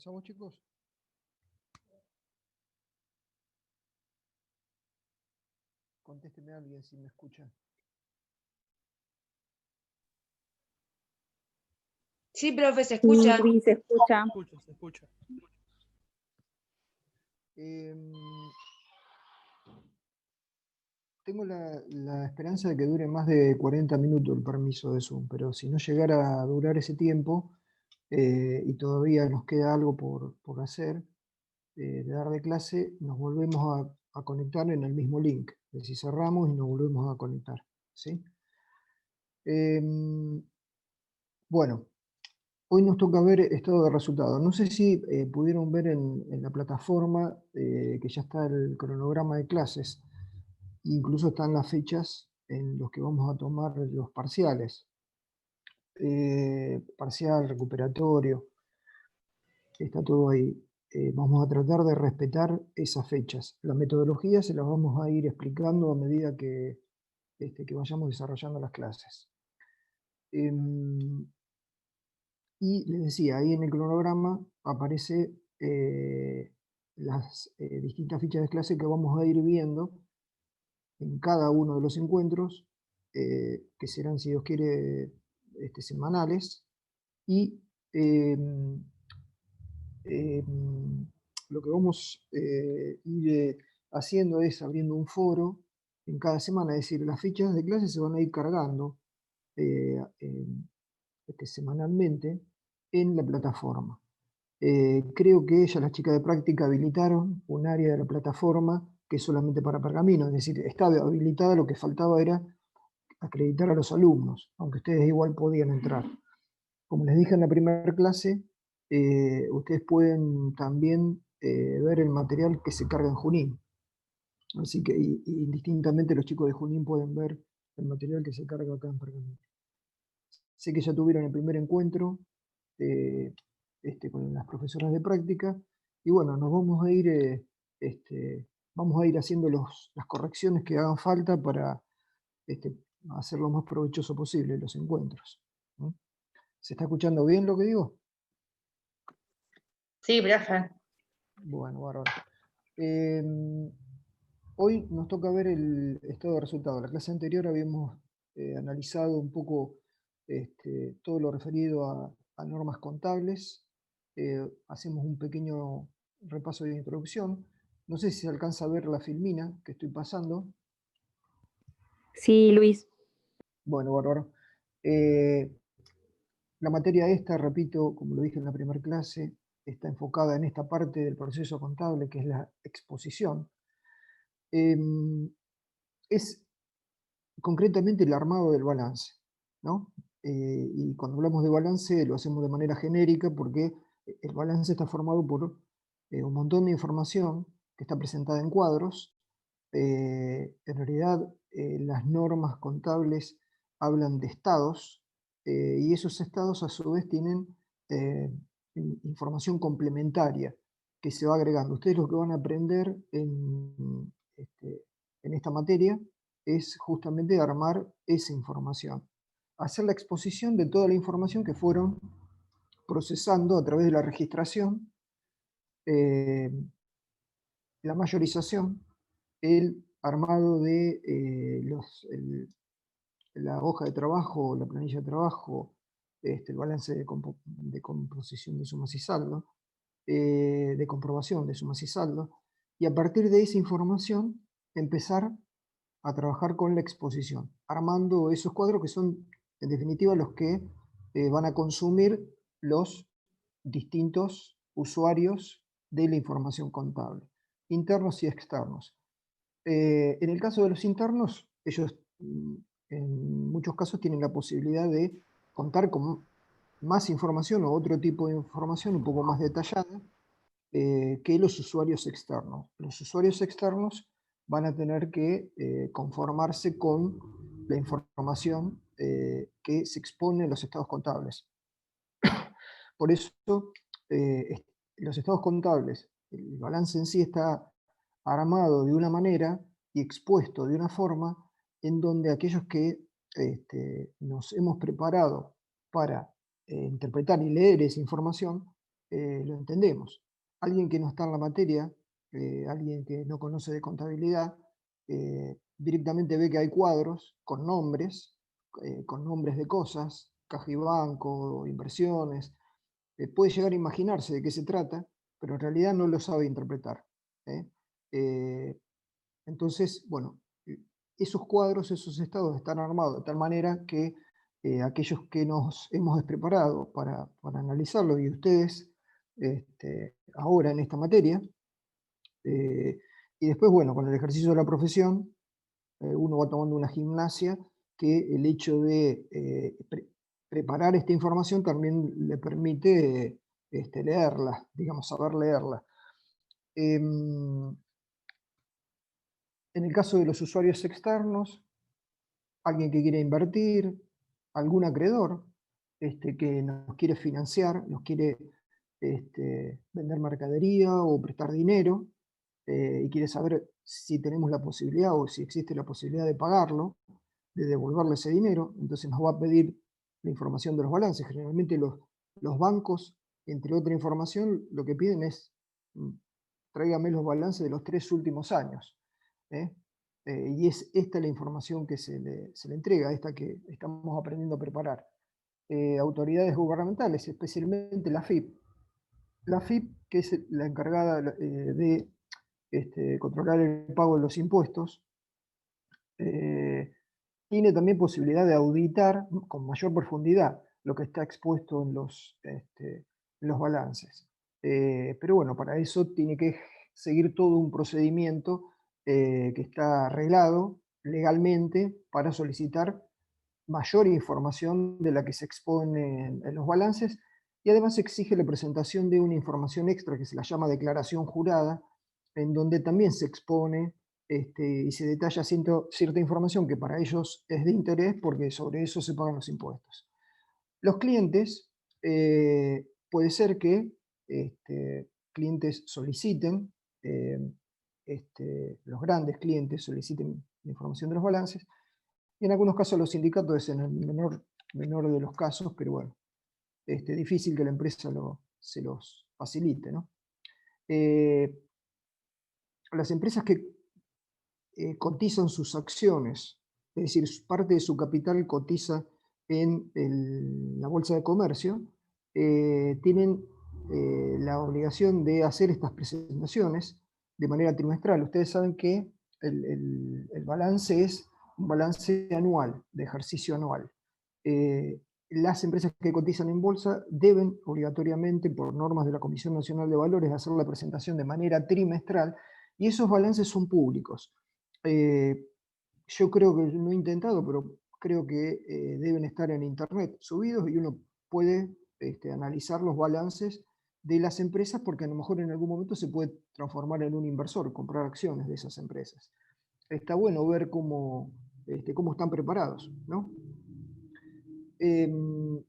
¿Comenzamos, chicos? Contésteme a alguien si me escucha. Sí, profe, se escucha. Sí, se escucha. Se escucha. Tengo la esperanza de que dure más de 40 minutos el permiso de Zoom, pero si no llegara a durar ese tiempo y todavía nos queda algo por hacer, de dar de clase, nos volvemos a conectar en el mismo link. Es decir, cerramos y nos volvemos a conectar. ¿Sí? Bueno, hoy nos toca ver estado de resultados. No sé si pudieron ver en la plataforma que ya está el cronograma de clases. Incluso están las fechas en los que vamos a tomar los parciales. Parcial, recuperatorio, está todo ahí. Vamos a tratar de respetar esas fechas. La metodología se las vamos a ir explicando a medida que vayamos desarrollando las clases. Y les decía, ahí en el cronograma aparece las distintas fichas de clase que vamos a ir viendo en cada uno de los encuentros, que serán, si Dios quiere, semanales, y lo que vamos a ir haciendo es abriendo un foro en cada semana, es decir, las fichas de clase se van a ir cargando semanalmente en la plataforma. Creo que ya las chicas de práctica habilitaron un área de la plataforma que es solamente para pergamino, es decir, estaba habilitada, lo que faltaba era acreditar a los alumnos, aunque ustedes igual podían entrar. Como les dije en la primera clase, ustedes pueden también ver el material que se carga en Junín. Así que indistintamente los chicos de Junín pueden ver el material que se carga acá en Pergamino. Sé que ya tuvieron el primer encuentro con las profesoras de práctica, y bueno, nos vamos a ir, haciendo las correcciones que hagan falta para hacer lo más provechoso posible los encuentros. ¿No? ¿Se está escuchando bien lo que digo? Sí, profe. Bueno, bárbaro. Hoy nos toca ver el estado de resultados. La clase anterior habíamos analizado un poco todo lo referido a normas contables. Hacemos un pequeño repaso de introducción. No sé si se alcanza a ver la filmina que estoy pasando. Sí, Luis. Bueno, bárbaro. La materia esta, repito, como lo dije en la primera clase, está enfocada en esta parte del proceso contable, que es la exposición. Es concretamente el armado del balance, ¿no? Y cuando hablamos de balance lo hacemos de manera genérica porque el balance está formado por un montón de información que está presentada en cuadros. En realidad las normas contables hablan de estados y esos estados a su vez tienen información complementaria que se va agregando. Ustedes lo que van a aprender en esta materia es justamente armar esa información, hacer la exposición de toda la información que fueron procesando a través de la registración, la mayorización, el armado de la hoja de trabajo, la planilla de trabajo, el balance de composición de sumas y saldo, de comprobación de sumas y saldo, y a partir de esa información empezar a trabajar con la exposición, armando esos cuadros que son, en definitiva, los que van a consumir los distintos usuarios de la información contable, internos y externos. En el caso de los internos, ellos en muchos casos tienen la posibilidad de contar con más información o otro tipo de información un poco más detallada que los usuarios externos. Los usuarios externos van a tener que conformarse con la información que se expone en los estados contables. Por eso, los estados contables, el balance en sí está armado de una manera y expuesto de una forma en donde aquellos que nos hemos preparado para interpretar y leer esa información, lo entendemos. Alguien que no está en la materia, alguien que no conoce de contabilidad, directamente ve que hay cuadros con nombres de cosas, caja y banco, inversiones, puede llegar a imaginarse de qué se trata, pero en realidad no lo sabe interpretar. ¿eh? Eh, entonces, bueno, esos cuadros, esos estados están armados de tal manera que aquellos que nos hemos preparado para analizarlo, y ustedes ahora en esta materia, y después, bueno, con el ejercicio de la profesión, uno va tomando una gimnasia que el hecho de preparar esta información también le permite leerla, digamos, saber leerla. En el caso de los usuarios externos, alguien que quiere invertir, algún acreedor que nos quiere financiar, nos quiere vender mercadería o prestar dinero, y quiere saber si tenemos la posibilidad o si existe la posibilidad de pagarlo, de devolverle ese dinero, entonces nos va a pedir la información de los balances. Generalmente los bancos, entre otra información, lo que piden es tráigame los balances de los 3 últimos años. ¿eh? Y es esta la información que se le entrega, esta que estamos aprendiendo a preparar. Autoridades gubernamentales, especialmente la FIP. La FIP, que es la encargada de controlar el pago de los impuestos, tiene también posibilidad de auditar con mayor profundidad lo que está expuesto en los balances. Pero bueno, para eso tiene que seguir todo un procedimiento que está arreglado legalmente para solicitar mayor información de la que se expone en los balances, y además exige la presentación de una información extra que se la llama declaración jurada, en donde también se expone y se detalla cierta información que para ellos es de interés porque sobre eso se pagan los impuestos. Los clientes, puede ser que clientes soliciten, eh, los grandes clientes soliciten la información de los balances, y en algunos casos los sindicatos es en el menor de los casos, pero bueno, difícil que la empresa se los facilite, ¿no? Las empresas que cotizan sus acciones, es decir, parte de su capital cotiza en la Bolsa de Comercio, tienen la obligación de hacer estas presentaciones de manera trimestral. Ustedes saben que el balance es un balance anual, de ejercicio anual. Las empresas que cotizan en bolsa deben obligatoriamente, por normas de la Comisión Nacional de Valores, hacer la presentación de manera trimestral, y esos balances son públicos. Yo creo que no he intentado, pero creo que deben estar en internet subidos, y uno puede analizar los balances de las empresas, porque a lo mejor en algún momento se puede transformar en un inversor, comprar acciones de esas empresas. Está bueno ver cómo están preparados, ¿no? En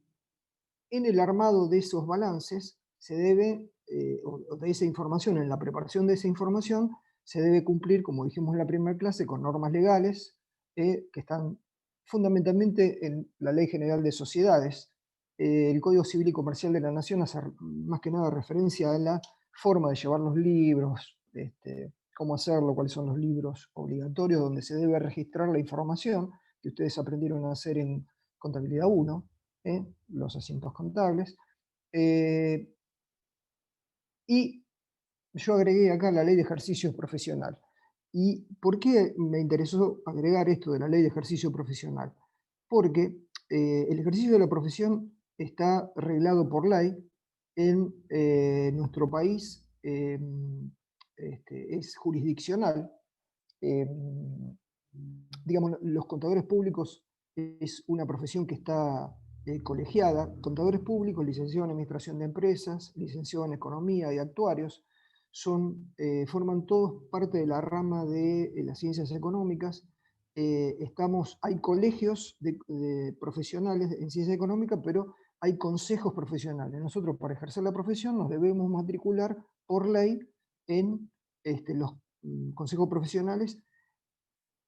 el armado de esos balances se debe, o de esa información, en la preparación de esa información, se debe cumplir, como dijimos en la primera clase, con normas legales que están fundamentalmente en la Ley General de Sociedades. El Código Civil y Comercial de la Nación hace más que nada referencia a la forma de llevar los libros, cómo hacerlo, cuáles son los libros obligatorios donde se debe registrar la información que ustedes aprendieron a hacer en Contabilidad 1, los asientos contables. Y yo agregué acá la ley de ejercicio profesional. ¿Y por qué me interesó agregar esto de la ley de ejercicio profesional? Porque el ejercicio de la profesión está reglado por ley en nuestro país, es jurisdiccional. Digamos, los contadores públicos es una profesión que está colegiada. Contadores públicos, licenciado en Administración de Empresas, licenciado en Economía y actuarios, forman todos parte de la rama de las ciencias económicas. Hay colegios de profesionales en ciencia económica, pero hay consejos profesionales. Nosotros, para ejercer la profesión, nos debemos matricular por ley en los consejos profesionales.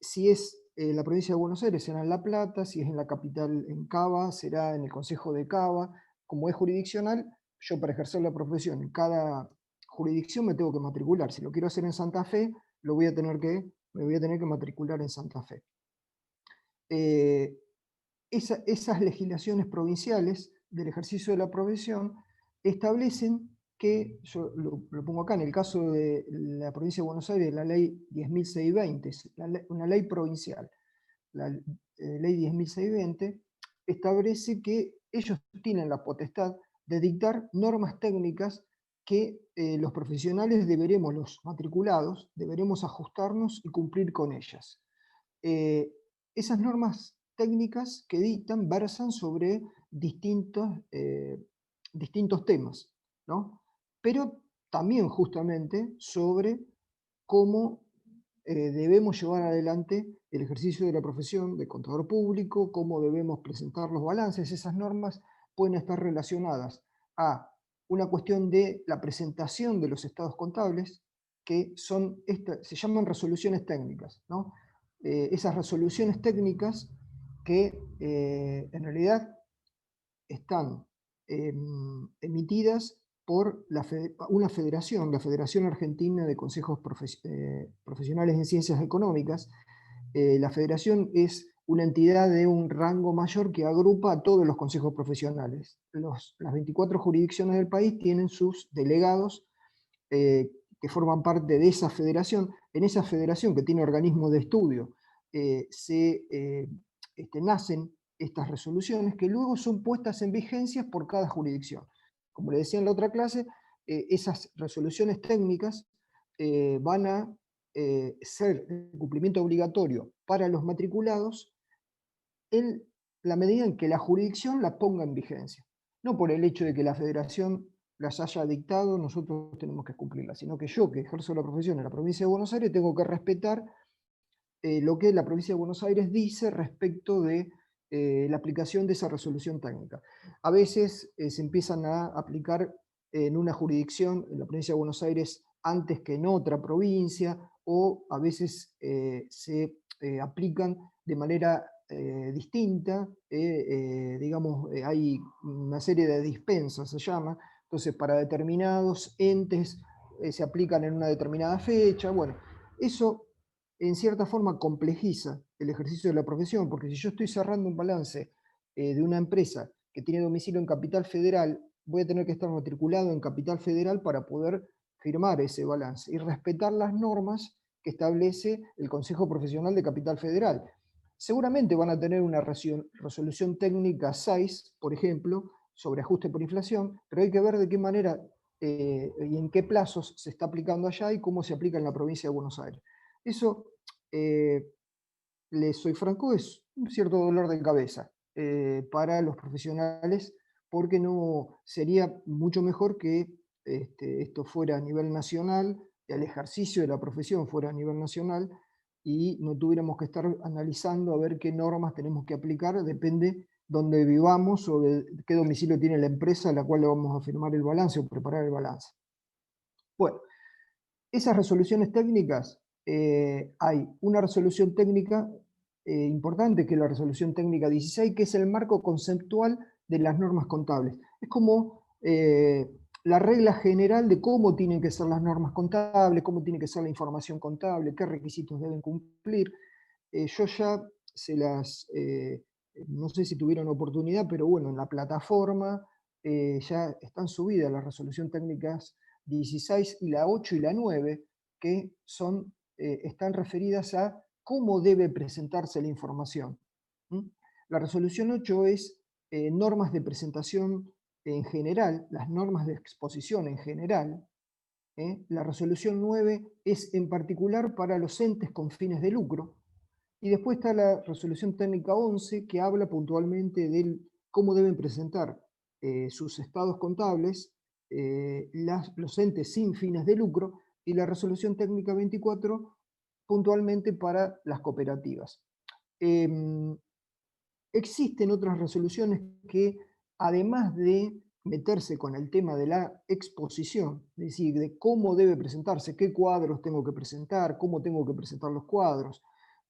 Si es la provincia de Buenos Aires, será en La Plata; si es en la capital, en Cava, será en el Consejo de Cava. Como es jurisdiccional, yo para ejercer la profesión en cada jurisdicción me tengo que matricular. Si lo quiero hacer en Santa Fe, me voy a tener que matricular en Santa Fe. Esas legislaciones provinciales del ejercicio de la profesión establecen que, yo lo pongo acá, en el caso de la provincia de Buenos Aires, la ley 10.620, una ley provincial, la ley 10.620, establece que ellos tienen la potestad de dictar normas técnicas que los profesionales deberemos, los matriculados, deberemos ajustarnos y cumplir con ellas. Esas normas técnicas que dictan versan sobre distintos temas, ¿no? Pero también justamente sobre cómo debemos llevar adelante el ejercicio de la profesión de contador público, cómo debemos presentar los balances. Esas normas pueden estar relacionadas a una cuestión de la presentación de los estados contables, que se llaman resoluciones técnicas, ¿no? Esas resoluciones técnicas que en realidad están emitidas por una federación, la Federación Argentina de Consejos Profesionales en Ciencias Económicas. La federación es una entidad de un rango mayor que agrupa a todos los consejos profesionales. Las 24 jurisdicciones del país tienen sus delegados que forman parte de esa federación. En esa federación, que tiene organismos de estudio, nacen estas resoluciones que luego son puestas en vigencia por cada jurisdicción. Como le decía en la otra clase, esas resoluciones técnicas van a ser de cumplimiento obligatorio para los matriculados en la medida en que la jurisdicción la ponga en vigencia. No por el hecho de que la federación las haya dictado, nosotros tenemos que cumplirlas, sino que yo, que ejerzo la profesión en la provincia de Buenos Aires, tengo que respetar lo que la provincia de Buenos Aires dice respecto de la aplicación de esa resolución técnica. A veces se empiezan a aplicar en una jurisdicción, en la provincia de Buenos Aires, antes que en otra provincia, o a veces se aplican de manera distinta, digamos, hay una serie de dispensas, se llama, entonces para determinados entes se aplican en una determinada fecha, bueno, eso en cierta forma complejiza el ejercicio de la profesión, porque si yo estoy cerrando un balance de una empresa que tiene domicilio en Capital Federal, voy a tener que estar matriculado en Capital Federal para poder firmar ese balance y respetar las normas que establece el Consejo Profesional de Capital Federal. Seguramente van a tener una resolución técnica 6, por ejemplo, sobre ajuste por inflación, pero hay que ver de qué manera y en qué plazos se está aplicando allá y cómo se aplica en la provincia de Buenos Aires. Eso, les soy franco, es un cierto dolor de cabeza para los profesionales, porque no sería mucho mejor que esto fuera a nivel nacional, que el ejercicio de la profesión fuera a nivel nacional, y no tuviéramos que estar analizando a ver qué normas tenemos que aplicar, depende dónde vivamos o de qué domicilio tiene la empresa a la cual le vamos a firmar el balance o preparar el balance. Bueno, esas resoluciones técnicas, hay una resolución técnica importante, que es la resolución técnica 16, que es el marco conceptual de las normas contables. Es como la regla general de cómo tienen que ser las normas contables, cómo tiene que ser la información contable, qué requisitos deben cumplir. Yo ya no sé si tuvieron oportunidad, pero bueno, en la plataforma ya están subidas las resoluciones técnicas 16 y la 8 y la 9, que están referidas a cómo debe presentarse la información. La resolución 8 es normas de presentación en general, las normas de exposición en general. La resolución 9 es en particular para los entes con fines de lucro. Y después está la resolución técnica 11, que habla puntualmente de cómo deben presentar sus estados contables los entes sin fines de lucro, y la resolución técnica 24 puntualmente para las cooperativas. Existen otras resoluciones que, además de meterse con el tema de la exposición, es decir, de cómo debe presentarse, qué cuadros tengo que presentar, cómo tengo que presentar los cuadros,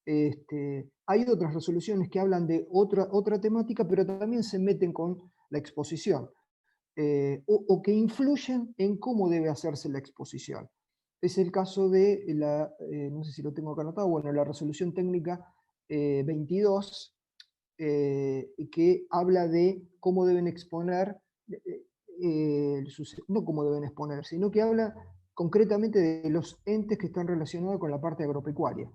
hay otras resoluciones que hablan de otra temática, pero también se meten con la exposición. o que influyen en cómo debe hacerse la exposición. Es el caso de no sé si lo tengo acá anotado, bueno, la resolución técnica 22, que habla de cómo deben exponer, no cómo deben exponer, sino que habla concretamente de los entes que están relacionados con la parte agropecuaria.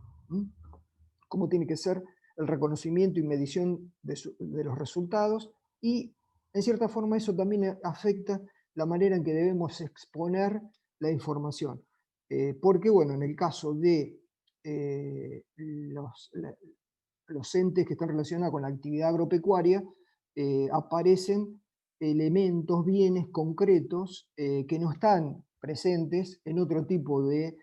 Cómo tiene que ser el reconocimiento y medición de los resultados, y en cierta forma eso también afecta la manera en que debemos exponer la información. Porque, bueno, en el caso de los entes que están relacionados con la actividad agropecuaria, aparecen elementos, bienes concretos que no están presentes en otro tipo de,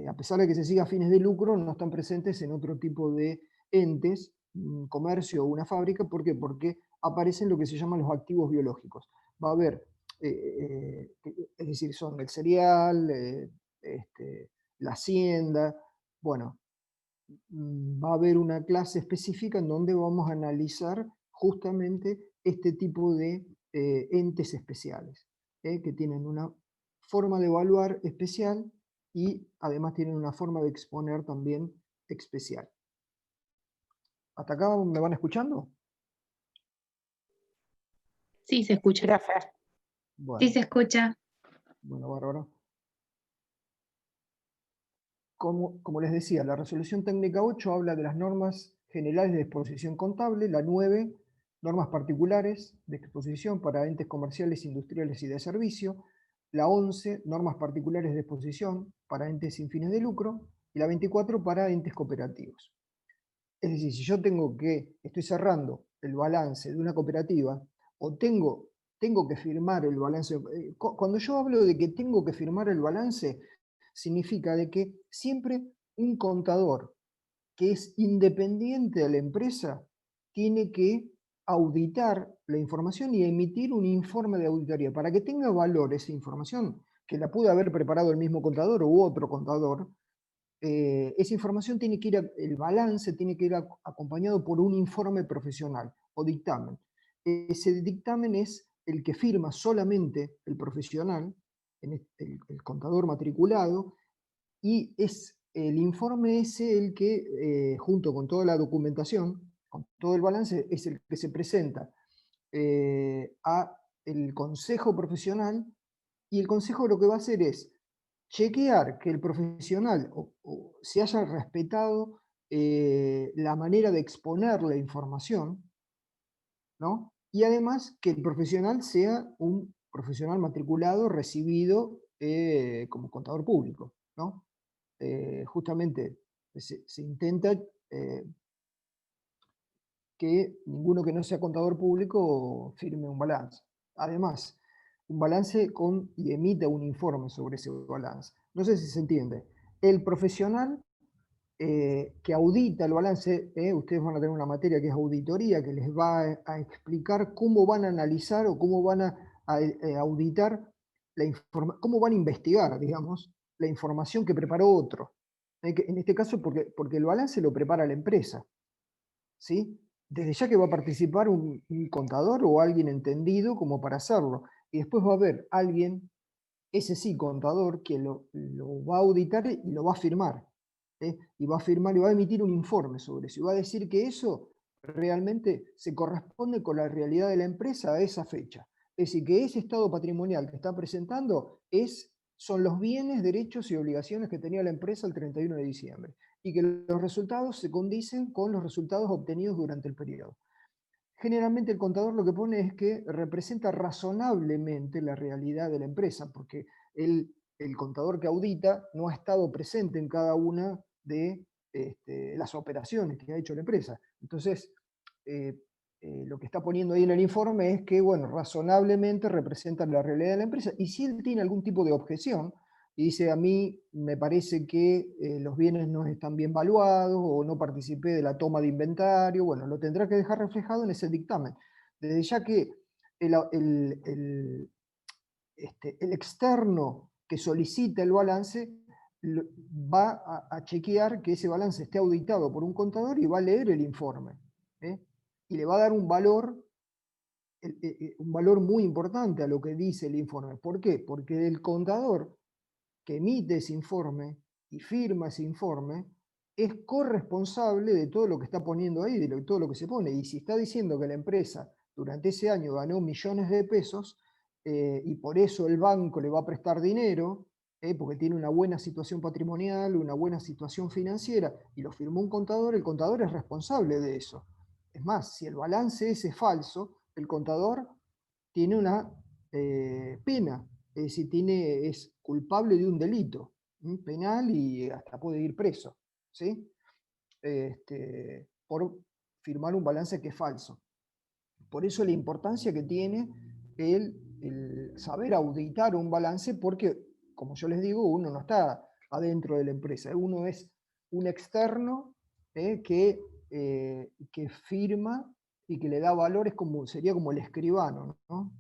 a pesar de que se siga a fines de lucro, no están presentes en otro tipo de entes, un comercio o una fábrica. ¿Por qué? Porque aparecen lo que se llaman los activos biológicos. Va a haber, es decir, son el cereal, la hacienda, bueno, va a haber una clase específica en donde vamos a analizar justamente este tipo de entes especiales, que tienen una forma de evaluar especial y además tienen una forma de exponer también especial. ¿Hasta acá me van escuchando? Sí, se escucha. Gracias. Sí, Bueno, se escucha. bueno, bárbaro. Como les decía, la resolución técnica 8 habla de las normas generales de exposición contable, la 9, normas particulares de exposición para entes comerciales, industriales y de servicio, la 11, normas particulares de exposición para entes sin fines de lucro, y la 24 para entes cooperativos. Es decir, si yo estoy cerrando el balance de una cooperativa, o tengo que firmar el balance, cuando yo hablo de que tengo que firmar el balance, significa de que siempre un contador que es independiente de la empresa tiene que auditar la información y emitir un informe de auditoría. Para que tenga valor esa información, que la pudo haber preparado el mismo contador u otro contador, esa información tiene que ir, el balance tiene que ir acompañado por un informe profesional o dictamen. Ese dictamen es el que firma solamente el profesional, el contador matriculado, y es el informe ese el que, junto con toda la documentación, con todo el balance, es el que se presenta a el consejo profesional, y el consejo lo que va a hacer es chequear que el profesional se haya respetado la manera de exponer la información, ¿no? Y además que el profesional sea un profesional matriculado, recibido como contador público, ¿no? Justamente se intenta que ninguno que no sea contador público firme un balance. Además, un balance y emita un informe sobre ese balance. No sé si se entiende. El profesional que audita el balance, ustedes van a tener una materia que es auditoría, que les va a explicar cómo van a analizar o cómo van a auditar cómo van a investigar, digamos, la información que preparó otro. En este caso, porque el balance lo prepara la empresa, ¿sí? Desde ya que va a participar un contador o alguien entendido como para hacerlo. Y después va a haber alguien, ese sí, contador, que lo va a auditar y lo va a firmar. Y va a firmar y va a emitir un informe sobre eso. Y va a decir que eso realmente se corresponde con la realidad de la empresa a esa fecha. Es decir, que ese estado patrimonial que está presentando son los bienes, derechos y obligaciones que tenía la empresa el 31 de diciembre. Y que los resultados se condicen con los resultados obtenidos durante el periodo. Generalmente el contador lo que pone es que representa razonablemente la realidad de la empresa, porque el contador que audita no ha estado presente en cada una de las operaciones que ha hecho la empresa. Entonces, lo que está poniendo ahí en el informe es que, bueno, razonablemente representan la realidad de la empresa, y si él tiene algún tipo de objeción, y dice, a mí me parece que los bienes no están bien valuados, o no participé de la toma de inventario, bueno, lo tendrá que dejar reflejado en ese dictamen. Desde ya que el externo que solicita el balance va a chequear que ese balance esté auditado por un contador y va a leer el informe, y le va a dar un valor un valor muy importante a lo que dice el informe. ¿Por qué? Porque el contador que emite ese informe y firma ese informe es corresponsable de todo lo que está poniendo ahí, de todo lo que se pone. Y si está diciendo que la empresa durante ese año ganó millones de pesos y por eso el banco le va a prestar dinero, porque tiene una buena situación patrimonial, una buena situación financiera, y lo firmó un contador, el contador es responsable de eso. Es más, si el balance ese es falso, el contador tiene una pena, es decir, es culpable de un delito penal y hasta puede ir preso, ¿sí? Por firmar un balance que es falso. Por eso la importancia que tiene el saber auditar un balance, porque, como yo les digo, uno no está adentro de la empresa, uno es un externo que firma y que le da valores, sería como el escribano, ¿no?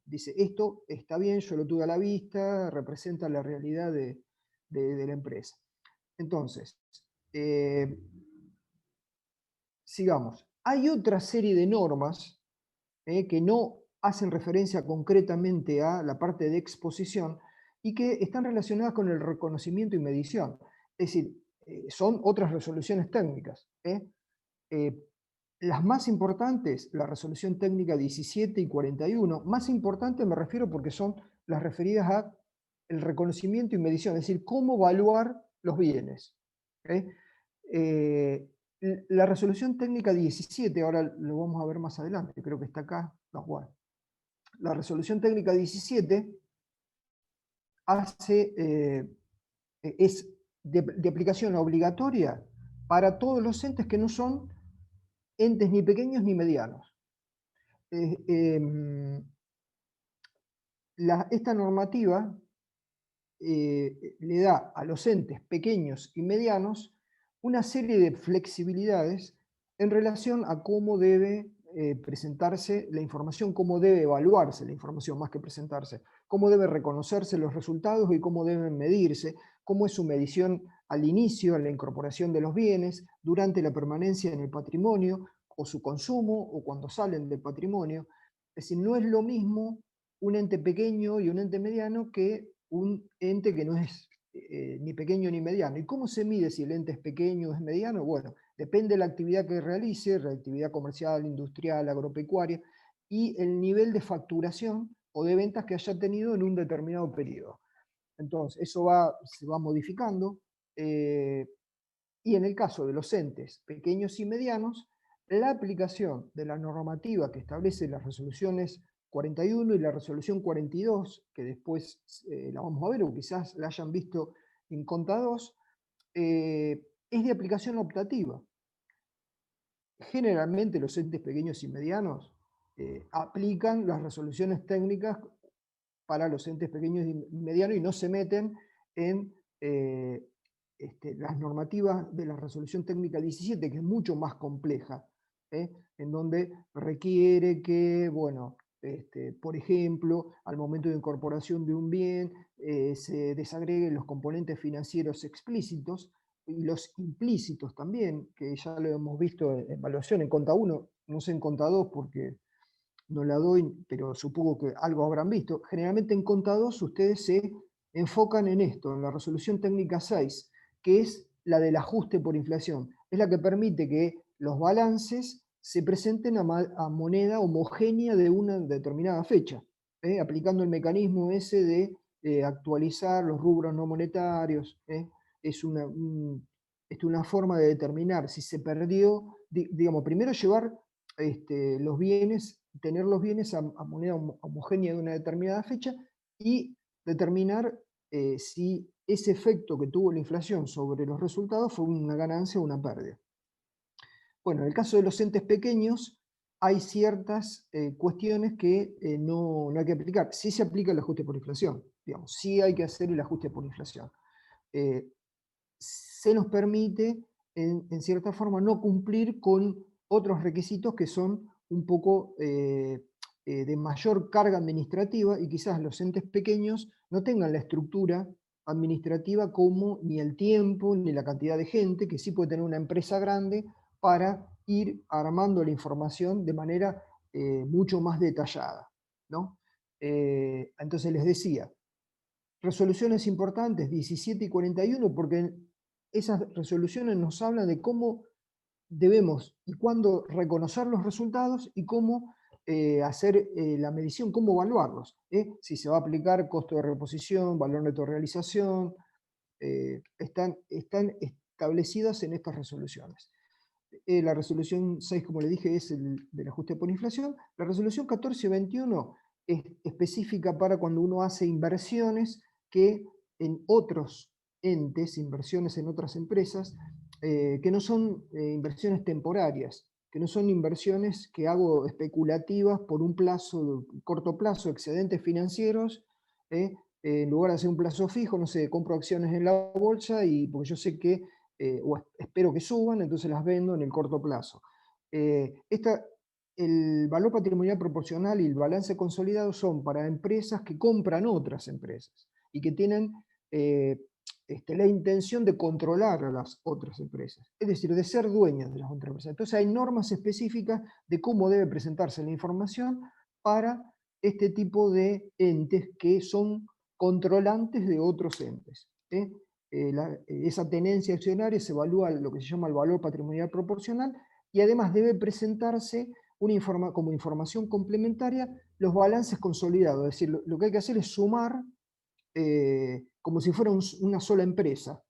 Dice, esto está bien, yo lo tuve a la vista, representa la realidad de la empresa. Entonces, sigamos. Hay otra serie de normas que no hacen referencia concretamente a la parte de exposición y que están relacionadas con el reconocimiento y medición. Es decir, son otras resoluciones técnicas. Las más importantes, la resolución técnica 17 y 41, más importantes me refiero porque son las referidas a el reconocimiento y medición, es decir, cómo evaluar los bienes. La resolución técnica 17, ahora lo vamos a ver más adelante, creo que está acá, no, bueno. La resolución técnica 17 es de aplicación obligatoria para todos los entes que no son entes ni pequeños ni medianos. Esta normativa le da a los entes pequeños y medianos una serie de flexibilidades en relación a cómo debe presentarse la información, cómo debe evaluarse la información más que presentarse, cómo debe reconocerse los resultados y cómo deben medirse, cómo es su medición al inicio, en la incorporación de los bienes, durante la permanencia en el patrimonio, o su consumo, o cuando salen del patrimonio. Es decir, no es lo mismo un ente pequeño y un ente mediano que un ente que no es ni pequeño ni mediano. ¿Y cómo se mide si el ente es pequeño o es mediano? Bueno, depende de la actividad que realice, la actividad comercial, industrial, agropecuaria, y el nivel de facturación o de ventas que haya tenido en un determinado periodo. Entonces, eso se va modificando. Y en el caso de los entes pequeños y medianos, la aplicación de la normativa que establece las resoluciones 41 y la resolución 42, que después la vamos a ver o quizás la hayan visto en Conta 2, es de aplicación optativa. Generalmente los entes pequeños y medianos aplican las resoluciones técnicas para los entes pequeños y medianos y no se meten en las normativas de la resolución técnica 17, que es mucho más compleja, en donde requiere que, bueno, por ejemplo, al momento de incorporación de un bien, se desagreguen los componentes financieros explícitos y los implícitos también, que ya lo hemos visto en evaluación en Conta 1, no sé en Conta 2 porque no la doy, pero supongo que algo habrán visto. Generalmente en Conta 2 ustedes se enfocan en esto, en la resolución técnica 6, que es la del ajuste por inflación. Es la que permite que los balances se presenten a moneda homogénea de una determinada fecha, aplicando el mecanismo ese de actualizar los rubros no monetarios. Es una forma de determinar si se perdió, digamos, primero llevar los bienes, tener los bienes a moneda homogénea de una determinada fecha y determinar si ese efecto que tuvo la inflación sobre los resultados fue una ganancia o una pérdida. Bueno, en el caso de los entes pequeños hay ciertas cuestiones que no hay que aplicar. Sí se aplica el ajuste por inflación, digamos, sí hay que hacer el ajuste por inflación. Se nos permite, en cierta forma, no cumplir con otros requisitos que son un poco de mayor carga administrativa y quizás los entes pequeños no tengan la estructura administrativa como ni el tiempo ni la cantidad de gente que sí puede tener una empresa grande para ir armando la información de manera mucho más detallada, ¿no? Entonces les decía, resoluciones importantes 17 y 41, porque esas resoluciones nos hablan de cómo debemos y cuándo reconocer los resultados y cómo hacer la medición, cómo evaluarlos. Si se va a aplicar costo de reposición, valor neto de realización, están establecidas en estas resoluciones. La resolución 6, como le dije, es el del ajuste por inflación. La resolución 1421 es específica para cuando uno hace inversiones que en otros entes, inversiones en otras empresas, que no son inversiones temporarias, que no son inversiones que hago especulativas por un plazo, corto plazo, excedentes financieros, en lugar de hacer un plazo fijo, no sé, compro acciones en la bolsa y porque yo sé que o espero que suban, entonces las vendo en el corto plazo. El valor patrimonial proporcional y el balance consolidado son para empresas que compran otras empresas y que tienen la intención de controlar a las otras empresas, es decir, de ser dueñas de las otras empresas. Entonces hay normas específicas de cómo debe presentarse la información para este tipo de entes que son controlantes de otros entes. Esa tenencia accionaria se evalúa lo que se llama el valor patrimonial proporcional y además debe presentarse como información complementaria los balances consolidados. Es decir, lo que hay que hacer es sumar como si fuera una sola empresa.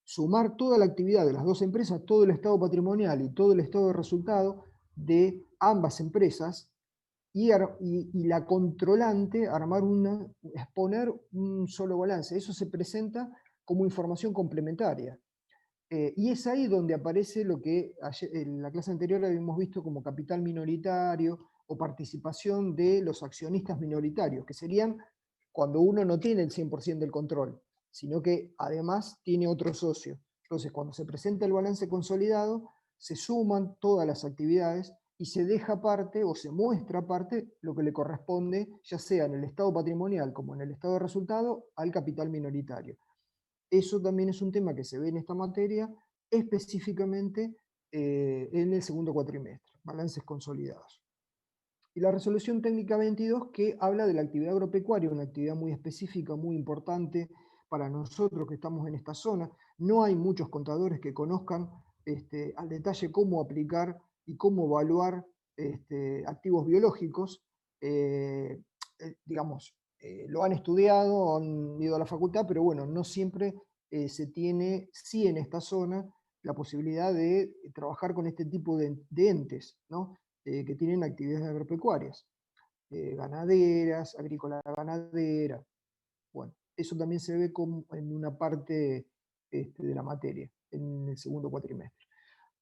Sumar toda la actividad de las dos empresas, todo el estado patrimonial y todo el estado de resultado de ambas empresas y la controlante exponer un solo balance. Eso se presenta como información complementaria. Y es ahí donde aparece lo que en la clase anterior habíamos visto como capital minoritario o participación de los accionistas minoritarios, que serían cuando uno no tiene el 100% del control, sino que además tiene otro socio. Entonces, cuando se presenta el balance consolidado, se suman todas las actividades y se deja aparte o se muestra aparte lo que le corresponde, ya sea en el estado patrimonial como en el estado de resultado, al capital minoritario. Eso también es un tema que se ve en esta materia, específicamente en el segundo cuatrimestre, balances consolidados. Y la resolución técnica 22 que habla de la actividad agropecuaria, una actividad muy específica, muy importante para nosotros que estamos en esta zona. No hay muchos contadores que conozcan al detalle cómo aplicar y cómo evaluar activos biológicos. Digamos, lo han estudiado, han ido a la facultad, pero bueno, no siempre se tiene, sí en esta zona, la posibilidad de trabajar con este tipo de entes, ¿no? Que tienen actividades agropecuarias, ganaderas, agrícola ganadera. Bueno, eso también se ve como en una parte de la materia, en el segundo cuatrimestre.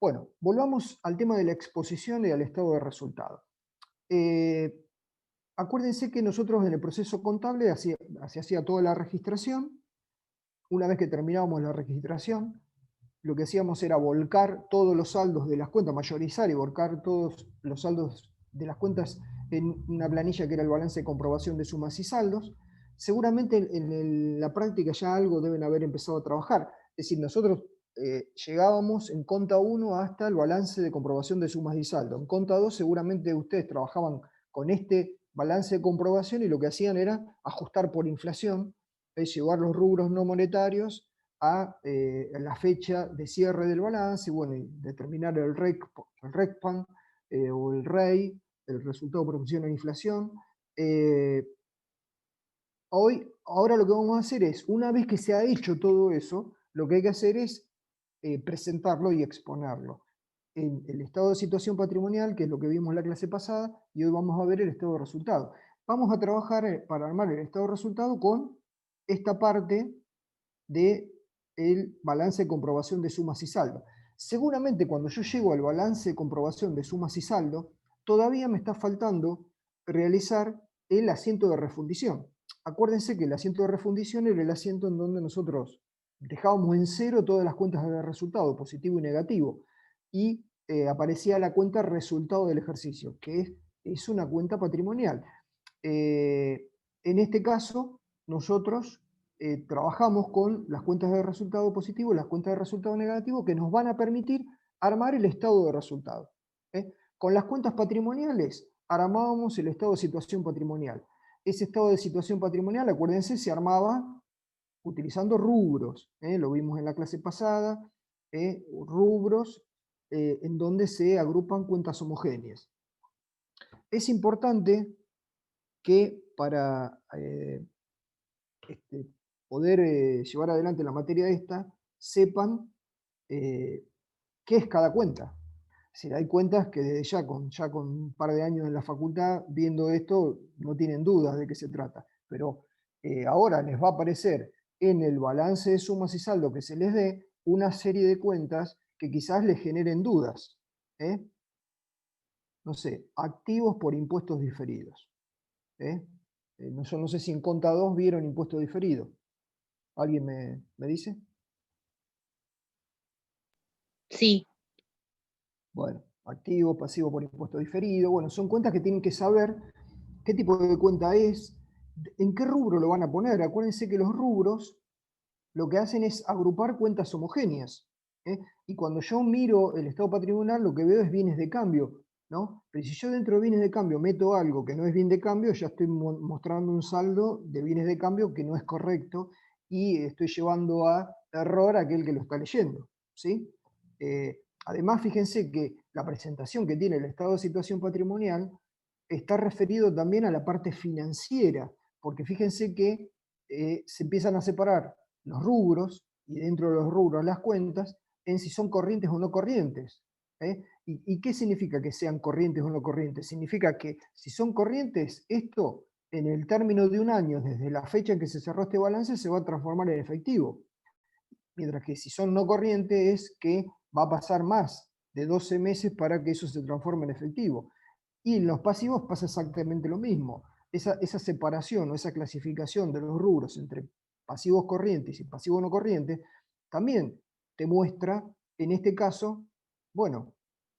Bueno, volvamos al tema de la exposición y al estado de resultado. Acuérdense que nosotros en el proceso contable se hacía toda la registración. Una vez que terminábamos la registración, lo que hacíamos era volcar todos los saldos de las cuentas, mayorizar y volcar todos los saldos de las cuentas en una planilla que era el balance de comprobación de sumas y saldos. Seguramente en la práctica ya algo deben haber empezado a trabajar. Es decir, nosotros llegábamos en Conta 1 hasta el balance de comprobación de sumas y saldos. En Conta 2 seguramente ustedes trabajaban con este balance de comprobación y lo que hacían era ajustar por inflación, llevar los rubros no monetarios a la fecha de cierre del balance, bueno, y determinar el RECPAN o el REI, el resultado de proporción a inflación. Ahora lo que vamos a hacer es, una vez que se ha hecho todo eso, lo que hay que hacer es presentarlo y exponerlo en el estado de situación patrimonial, que es lo que vimos en la clase pasada, y hoy vamos a ver el estado de resultado. Vamos a trabajar para armar el estado de resultado con esta parte de el balance de comprobación de sumas y saldo. Seguramente cuando yo llego al balance de comprobación de sumas y saldo, todavía me está faltando realizar el asiento de refundición. Acuérdense que el asiento de refundición era el asiento en donde nosotros dejábamos en cero todas las cuentas de resultado, positivo y negativo, y aparecía la cuenta resultado del ejercicio, que es una cuenta patrimonial. En este caso, nosotros trabajamos con las cuentas de resultado positivo y las cuentas de resultado negativo que nos van a permitir armar el estado de resultado. Con las cuentas patrimoniales armábamos el estado de situación patrimonial. Ese estado de situación patrimonial, acuérdense, se armaba utilizando rubros, lo vimos en la clase pasada, rubros en donde se agrupan cuentas homogéneas. Es importante que para poder llevar adelante la materia esta, sepan qué es cada cuenta. Es decir, hay cuentas que desde ya con un par de años en la facultad, viendo esto, no tienen dudas de qué se trata. Pero ahora les va a aparecer en el balance de sumas y saldo que se les dé una serie de cuentas que quizás les generen dudas. No sé, activos por impuestos diferidos. Yo no sé si en Conta 2 vieron impuesto diferido. ¿Alguien me dice? Sí. Bueno, activo, pasivo por impuesto diferido. Bueno, son cuentas que tienen que saber qué tipo de cuenta es, en qué rubro lo van a poner. Acuérdense que los rubros lo que hacen es agrupar cuentas homogéneas. Y cuando yo miro el estado patrimonial, lo que veo es bienes de cambio, ¿no? Pero si yo dentro de bienes de cambio meto algo que no es bien de cambio, ya estoy mostrando un saldo de bienes de cambio que no es correcto y estoy llevando a error a aquel que lo está leyendo, ¿sí? Además, fíjense que la presentación que tiene el estado de situación patrimonial está referido también a la parte financiera, porque fíjense que se empiezan a separar los rubros, y dentro de los rubros las cuentas, en si son corrientes o no corrientes. ¿Y qué significa que sean corrientes o no corrientes? Significa que si son corrientes, esto en el término de un año, desde la fecha en que se cerró este balance, se va a transformar en efectivo. Mientras que si son no corrientes, es que va a pasar más de 12 meses para que eso se transforme en efectivo. Y en los pasivos pasa exactamente lo mismo. Esa separación o esa clasificación de los rubros entre pasivos corrientes y pasivos no corrientes, también te muestra, en este caso, bueno,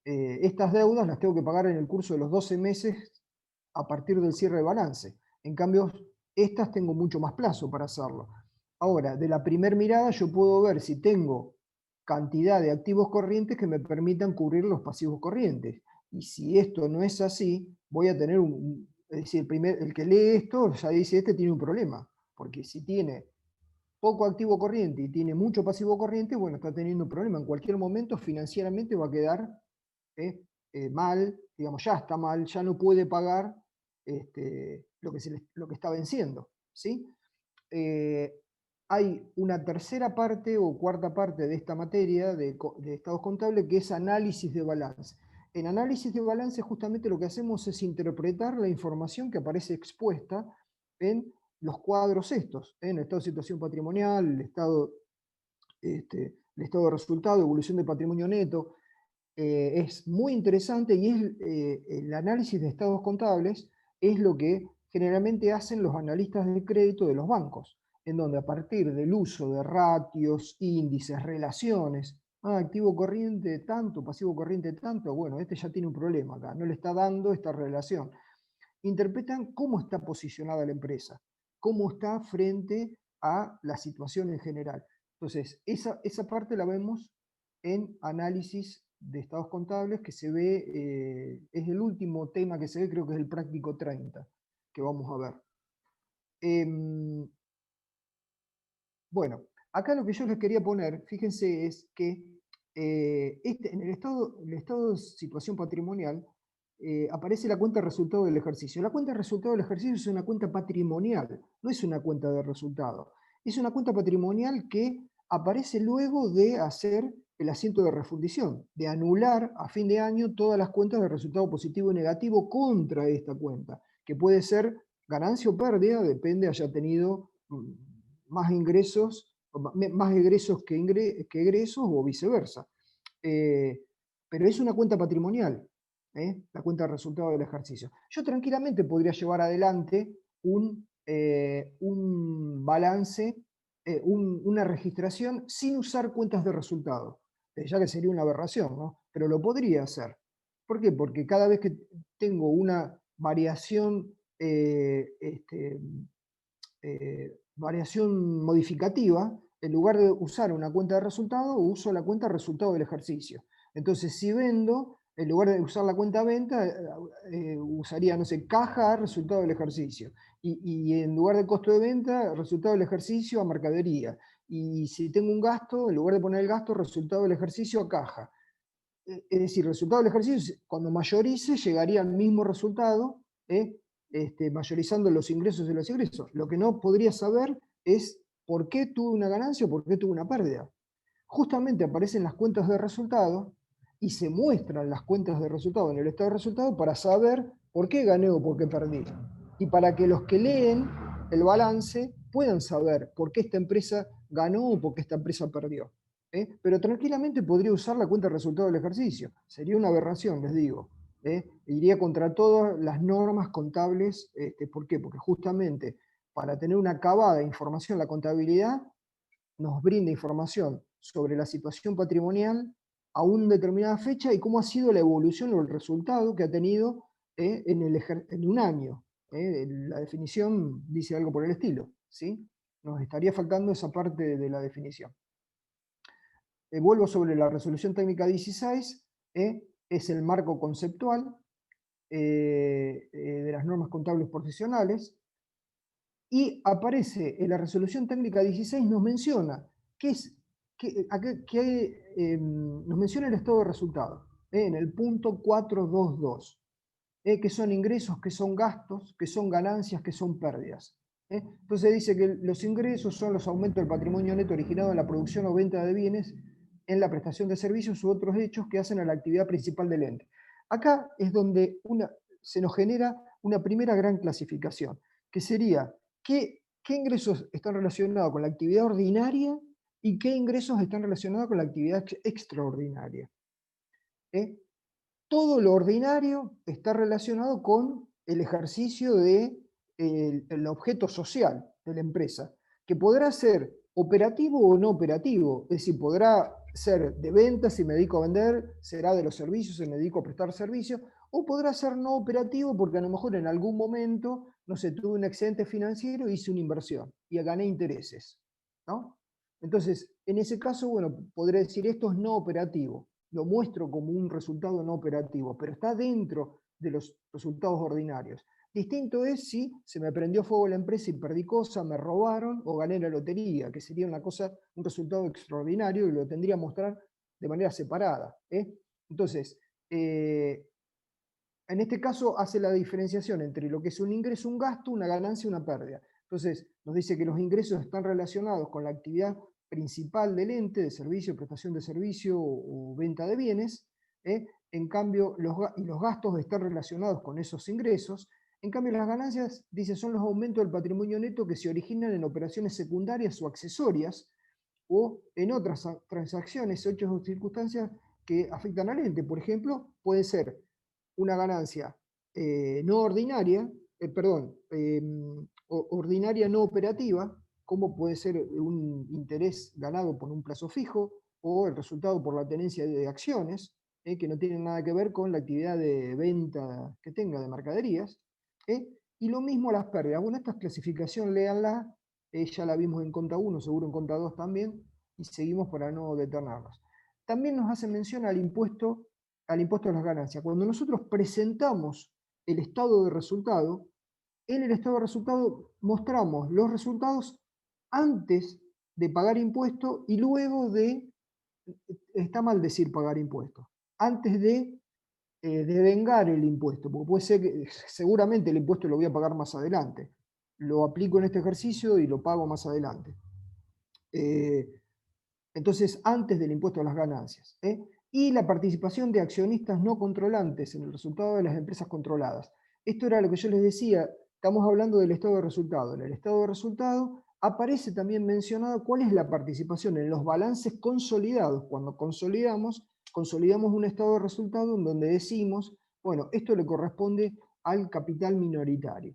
estas deudas las tengo que pagar en el curso de los 12 meses a partir del cierre de balance. En cambio, estas tengo mucho más plazo para hacerlo. Ahora, de la primera mirada yo puedo ver si tengo cantidad de activos corrientes que me permitan cubrir los pasivos corrientes. Y si esto no es así, voy a tener es decir, el que lee esto ya dice, este tiene un problema, porque si tiene poco activo corriente y tiene mucho pasivo corriente, bueno, está teniendo un problema. En cualquier momento financieramente va a quedar mal, digamos, ya está mal, ya no puede pagar lo que está venciendo, ¿sí? Hay una tercera parte o cuarta parte de esta materia de estados contables que es análisis de balance. En análisis de balance justamente lo que hacemos es interpretar la información que aparece expuesta en los cuadros estos, en el estado de situación patrimonial, el estado de resultado, evolución de patrimonio neto. Es muy interesante y el análisis de estados contables es lo que generalmente hacen los analistas de crédito de los bancos, en donde a partir del uso de ratios, índices, relaciones, activo corriente tanto, pasivo corriente tanto, bueno, este ya tiene un problema acá, no le está dando esta relación. Interpretan cómo está posicionada la empresa, cómo está frente a la situación en general. Entonces, esa parte la vemos en análisis de estados contables que se ve, es el último tema que se ve, creo que es el práctico 30, que vamos a ver. Bueno, acá lo que yo les quería poner, fíjense, es que en el estado de situación patrimonial aparece la cuenta de resultado del ejercicio. La cuenta de resultado del ejercicio es una cuenta patrimonial, no es una cuenta de resultado. Es una cuenta patrimonial que aparece luego de hacer el asiento de refundición, de anular a fin de año todas las cuentas de resultado positivo y negativo contra esta cuenta, que puede ser ganancia o pérdida, depende haya tenido más ingresos, más egresos que egresos o viceversa. Pero es una cuenta patrimonial, la cuenta de resultado del ejercicio. Yo tranquilamente podría llevar adelante un balance, una registración sin usar cuentas de resultado, ya que sería una aberración, ¿no? Pero lo podría hacer. ¿Por qué? Porque cada vez que tengo una variación variación modificativa, en lugar de usar una cuenta de resultado, uso la cuenta de resultado del ejercicio. Entonces, si vendo, En lugar de usar la cuenta venta, usaría, no sé, caja, resultado del ejercicio. Y en lugar de costo de venta, resultado del ejercicio a mercadería. Y si tengo un gasto, en lugar de poner el gasto, resultado del ejercicio a caja. Es decir, el resultado del ejercicio, cuando mayorice, llegaría al mismo resultado, mayorizando los ingresos y los ingresos. Lo que no podría saber es por qué tuve una ganancia o por qué tuve una pérdida. Justamente aparecen las cuentas de resultado y se muestran las cuentas de resultado en el estado de resultado para saber por qué gané o por qué perdí. Y para que los que leen el balance puedan saber por qué esta empresa ganó o por qué esta empresa perdió. Pero tranquilamente podría usar la cuenta de resultado del ejercicio. Sería una aberración, les digo. Iría contra todas las normas contables. ¿Por qué? Porque justamente para tener una acabada información, la contabilidad nos brinda información sobre la situación patrimonial a una determinada fecha y cómo ha sido la evolución o el resultado que ha tenido en un año. La definición dice algo por el estilo, ¿sí? Nos estaría faltando esa parte de la definición. Vuelvo sobre la resolución técnica 16, es el marco conceptual de las normas contables profesionales, y aparece en la resolución técnica 16, nos menciona nos menciona el estado de resultado, en el punto 422, que son ingresos, que son gastos, que son ganancias, que son pérdidas. Entonces dice que los ingresos son los aumentos del patrimonio neto originado en la producción o venta de bienes, en la prestación de servicios u otros hechos que hacen a la actividad principal del ente. Acá es donde se nos genera una primera gran clasificación, que sería qué ingresos están relacionados con la actividad ordinaria y qué ingresos están relacionados con la actividad extraordinaria. Todo lo ordinario está relacionado con el ejercicio del objeto social de la empresa, que podrá ser operativo o no operativo, es decir, podrá ser de venta si me dedico a vender, será de los servicios si me dedico a prestar servicios, o podrá ser no operativo porque a lo mejor en algún momento, no sé, tuve un excedente financiero e hice una inversión y gané intereses, ¿no? Entonces, en ese caso, bueno, podré decir esto es no operativo, lo muestro como un resultado no operativo, pero está dentro de los resultados ordinarios. Distinto es si se me prendió fuego la empresa y perdí cosas, me robaron o gané la lotería, que sería un resultado extraordinario y lo tendría que mostrar de manera separada. Entonces, en este caso hace la diferenciación entre lo que es un ingreso, un gasto, una ganancia y una pérdida. Entonces, nos dice que los ingresos están relacionados con la actividad principal del ente, de servicio, prestación de servicio o venta de bienes. En cambio, los gastos están relacionados con esos ingresos. En cambio, las ganancias, dice, son los aumentos del patrimonio neto que se originan en operaciones secundarias o accesorias o en otras transacciones, hechos o circunstancias que afectan al ente. Por ejemplo, puede ser una ganancia no ordinaria, ordinaria no operativa, como puede ser un interés ganado por un plazo fijo o el resultado por la tenencia de acciones, que no tienen nada que ver con la actividad de venta que tenga de mercaderías. Y lo mismo las pérdidas. Bueno, esta clasificación, léanla, ya la vimos en conta 1, seguro en conta 2 también, y seguimos para no detenernos. También nos hace mención al impuesto de las ganancias. Cuando nosotros presentamos el estado de resultado, en el estado de resultado mostramos los resultados antes de pagar impuestos y luego de, está mal decir pagar impuestos, antes de devengar el impuesto, porque puede ser que seguramente el impuesto lo voy a pagar más adelante. Lo aplico en este ejercicio y lo pago más adelante. Entonces, antes del impuesto a las ganancias. Y la participación de accionistas no controlantes en el resultado de las empresas controladas. Esto era lo que yo les decía, estamos hablando del estado de resultado. En el estado de resultado aparece también mencionado cuál es la participación en los balances consolidados. Cuando consolidamos un estado de resultado en donde decimos, bueno, esto le corresponde al capital minoritario.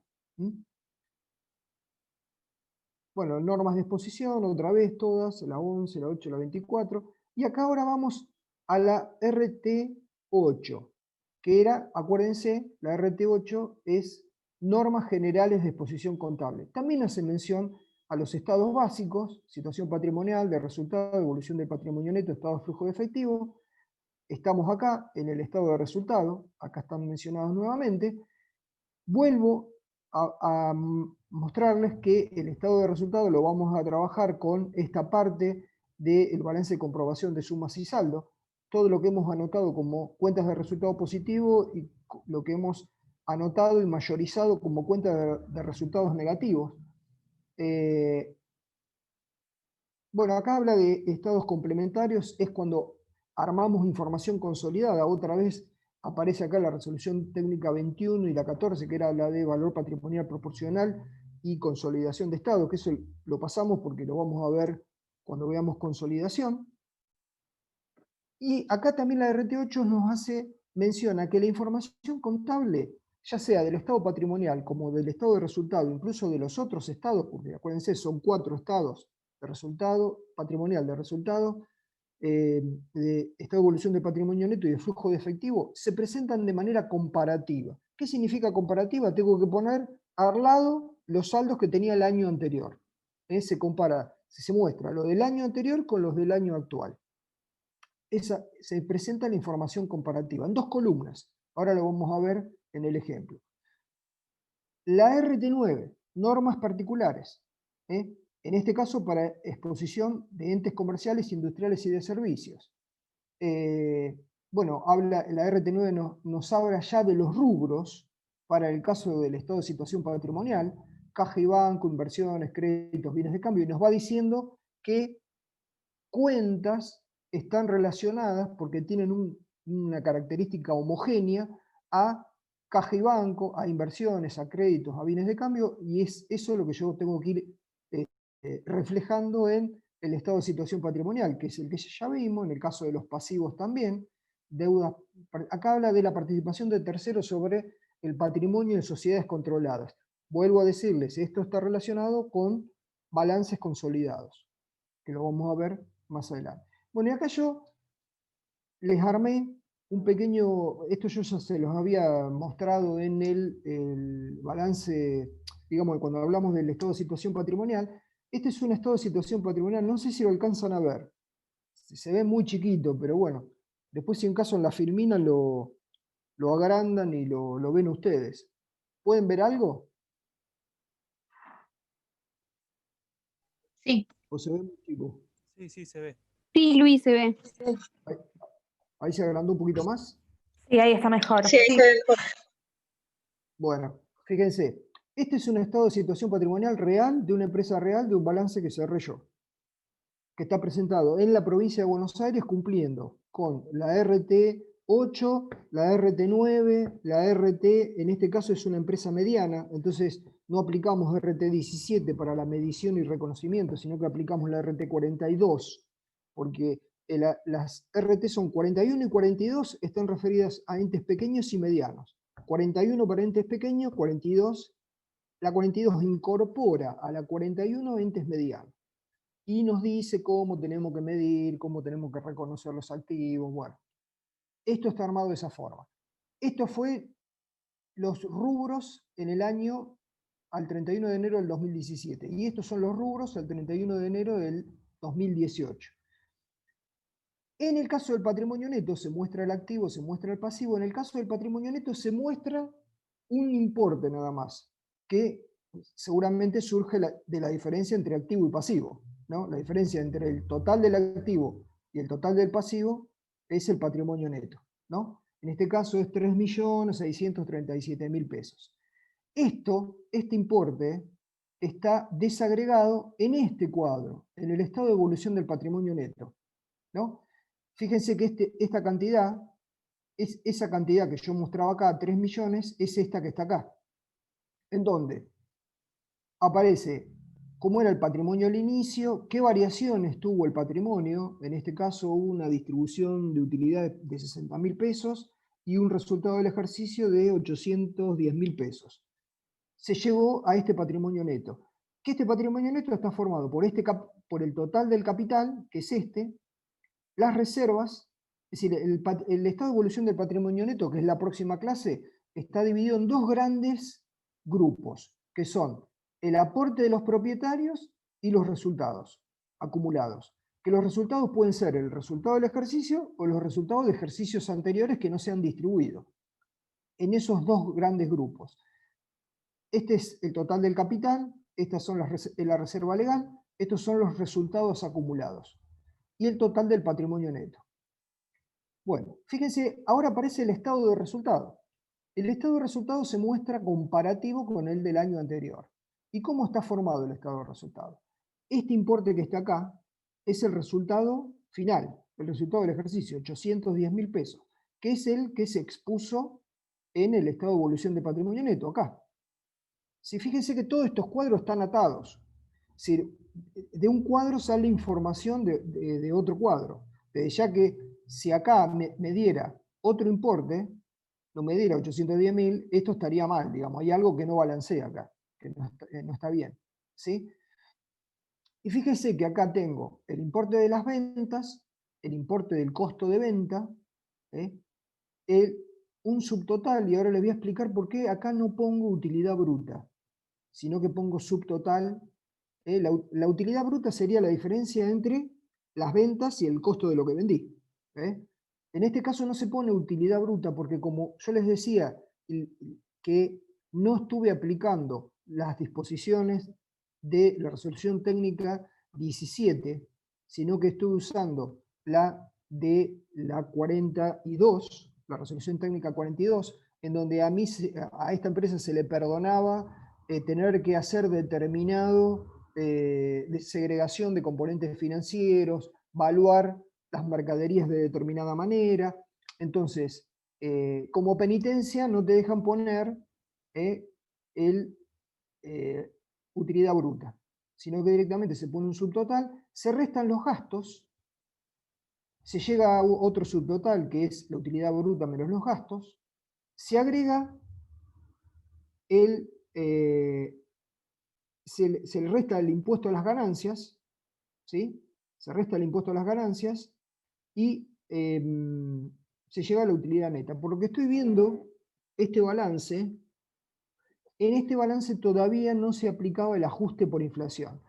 Bueno, normas de exposición, otra vez todas, la 11, la 8, la 24. Y acá ahora vamos a la RT8, que era, acuérdense, la RT8 es normas generales de exposición contable. También hace mención a los estados básicos, situación patrimonial, de resultado, evolución del patrimonio neto, estado de flujo de efectivo, estamos acá en el estado de resultado, acá están mencionados nuevamente. Vuelvo a mostrarles que el estado de resultado lo vamos a trabajar con esta parte del balance de comprobación de sumas y saldo, todo lo que hemos anotado como cuentas de resultado positivo y lo que hemos anotado y mayorizado como cuentas de resultados negativos. Bueno, acá habla de estados complementarios, es cuando armamos información consolidada. Otra vez aparece acá la resolución técnica 21 y la 14, que era la de valor patrimonial proporcional y consolidación de estado, que eso lo pasamos porque lo vamos a ver cuando veamos consolidación. Y acá también la RT8 nos hace mención a que la información contable, ya sea del estado patrimonial como del estado de resultado, incluso de los otros estados, porque acuérdense, son 4 estados de resultado, patrimonial de resultado, de estado de evolución de patrimonio neto y de flujo de efectivo, se presentan de manera comparativa. ¿Qué significa comparativa? Tengo que poner al lado los saldos que tenía el año anterior. Se compara, se muestra lo del año anterior con los del año actual. Se presenta la información comparativa en 2 columnas. Ahora lo vamos a ver en el ejemplo. La RT9, normas particulares. En este caso para exposición de entes comerciales, industriales y de servicios. Bueno, la RT9 nos habla ya de los rubros para el caso del estado de situación patrimonial, caja y banco, inversiones, créditos, bienes de cambio, y nos va diciendo que cuentas están relacionadas porque tienen una característica homogénea a caja y banco, a inversiones, a créditos, a bienes de cambio, y es eso lo que yo tengo que ir reflejando en el estado de situación patrimonial, que es el que ya vimos, en el caso de los pasivos también, deudas. Acá habla de la participación de terceros sobre el patrimonio de sociedades controladas. Vuelvo a decirles, esto está relacionado con balances consolidados, que lo vamos a ver más adelante. Bueno, y acá yo les armé un pequeño, esto yo ya se los había mostrado en el balance, digamos, cuando hablamos del estado de situación patrimonial. Este es un estado de situación patrimonial, no sé si lo alcanzan a ver, se ve muy chiquito, pero bueno, después si en caso en la filmina lo agrandan y lo ven ustedes. ¿Pueden ver algo? Sí. ¿O se ve muy chico? Sí, sí, se ve. Sí, Luis, se ve. Ahí se agrandó un poquito más. Sí, ahí está mejor. Sí, ahí se ve mejor. Bueno, fíjense, este es un estado de situación patrimonial real de una empresa real de un balance que cerré yo, que está presentado en la provincia de Buenos Aires cumpliendo con la RT8, la RT9, la RT, en este caso es una empresa mediana, entonces no aplicamos RT17 para la medición y reconocimiento, sino que aplicamos la RT42, porque las RT son 41 y 42, están referidas a entes pequeños y medianos. 41 para entes pequeños, 42, la 42 incorpora a la 41 entes medianos. Y nos dice cómo tenemos que medir, cómo tenemos que reconocer los activos. Bueno, esto está armado de esa forma. Esto fue los rubros en el año al 31 de enero del 2017. Y estos son los rubros al 31 de enero del 2018. En el caso del patrimonio neto se muestra el activo, se muestra el pasivo. En el caso del patrimonio neto se muestra un importe nada más, que seguramente surge de la diferencia entre activo y pasivo, ¿no? La diferencia entre el total del activo y el total del pasivo es el patrimonio neto, ¿no? En este caso es 3.637.000 pesos. Este importe está desagregado en este cuadro, en el estado de evolución del patrimonio neto, ¿no? Fíjense que esta cantidad, es esa cantidad que yo mostraba acá, 3 millones, es esta que está acá. En donde aparece cómo era el patrimonio al inicio, qué variaciones tuvo el patrimonio, en este caso una distribución de utilidad de 60.000 pesos y un resultado del ejercicio de 810.000 pesos. Se llegó a este patrimonio neto. Que este patrimonio neto está formado por el total del capital, que es este, las reservas, es decir, el estado de evolución del patrimonio neto, que es la próxima clase, está dividido en 2 grandes grupos, que son el aporte de los propietarios y los resultados acumulados. que los resultados pueden ser el resultado del ejercicio o los resultados de ejercicios anteriores que no se han distribuido. En esos dos grandes grupos. Este es el total del capital, estas son la reserva legal, estos son los resultados acumulados. Y el total del patrimonio neto. Bueno, fíjense, ahora aparece el estado de resultado. El estado de resultado se muestra comparativo con el del año anterior. ¿Y cómo está formado el estado de resultado? Este importe que está acá es el resultado final, el resultado del ejercicio, 810.000 pesos, que es el que se expuso en el estado de evolución de patrimonio neto, acá. Si fíjense que todos estos cuadros están atados. Es decir, de un cuadro sale información de otro cuadro. Ya que si acá me diera otro importe, no me diera 810.000, esto estaría mal, digamos. Hay algo que no balancea acá, que no está bien. ¿Sí? Y fíjense que acá tengo el importe de las ventas, el importe del costo de venta, un subtotal, y ahora les voy a explicar por qué acá no pongo utilidad bruta, sino que pongo subtotal. La utilidad bruta sería la diferencia entre las ventas y el costo de lo que vendí. En este caso no se pone utilidad bruta porque, como yo les decía, que no estuve aplicando las disposiciones de la resolución técnica 17, sino que estuve usando la de la 42, la resolución técnica 42, en donde a esta empresa se le perdonaba tener que hacer determinado de segregación de componentes financieros, valuar las mercaderías de determinada manera. Entonces, como penitencia no te dejan poner utilidad bruta, sino que directamente se pone un subtotal, se restan los gastos, se llega a otro subtotal que es la utilidad bruta menos los gastos, se agrega se le resta el impuesto a las ganancias, ¿sí? Se resta el impuesto a las ganancias y se llega a la utilidad neta. Por lo que estoy viendo, en este balance todavía no se aplicaba el ajuste por inflación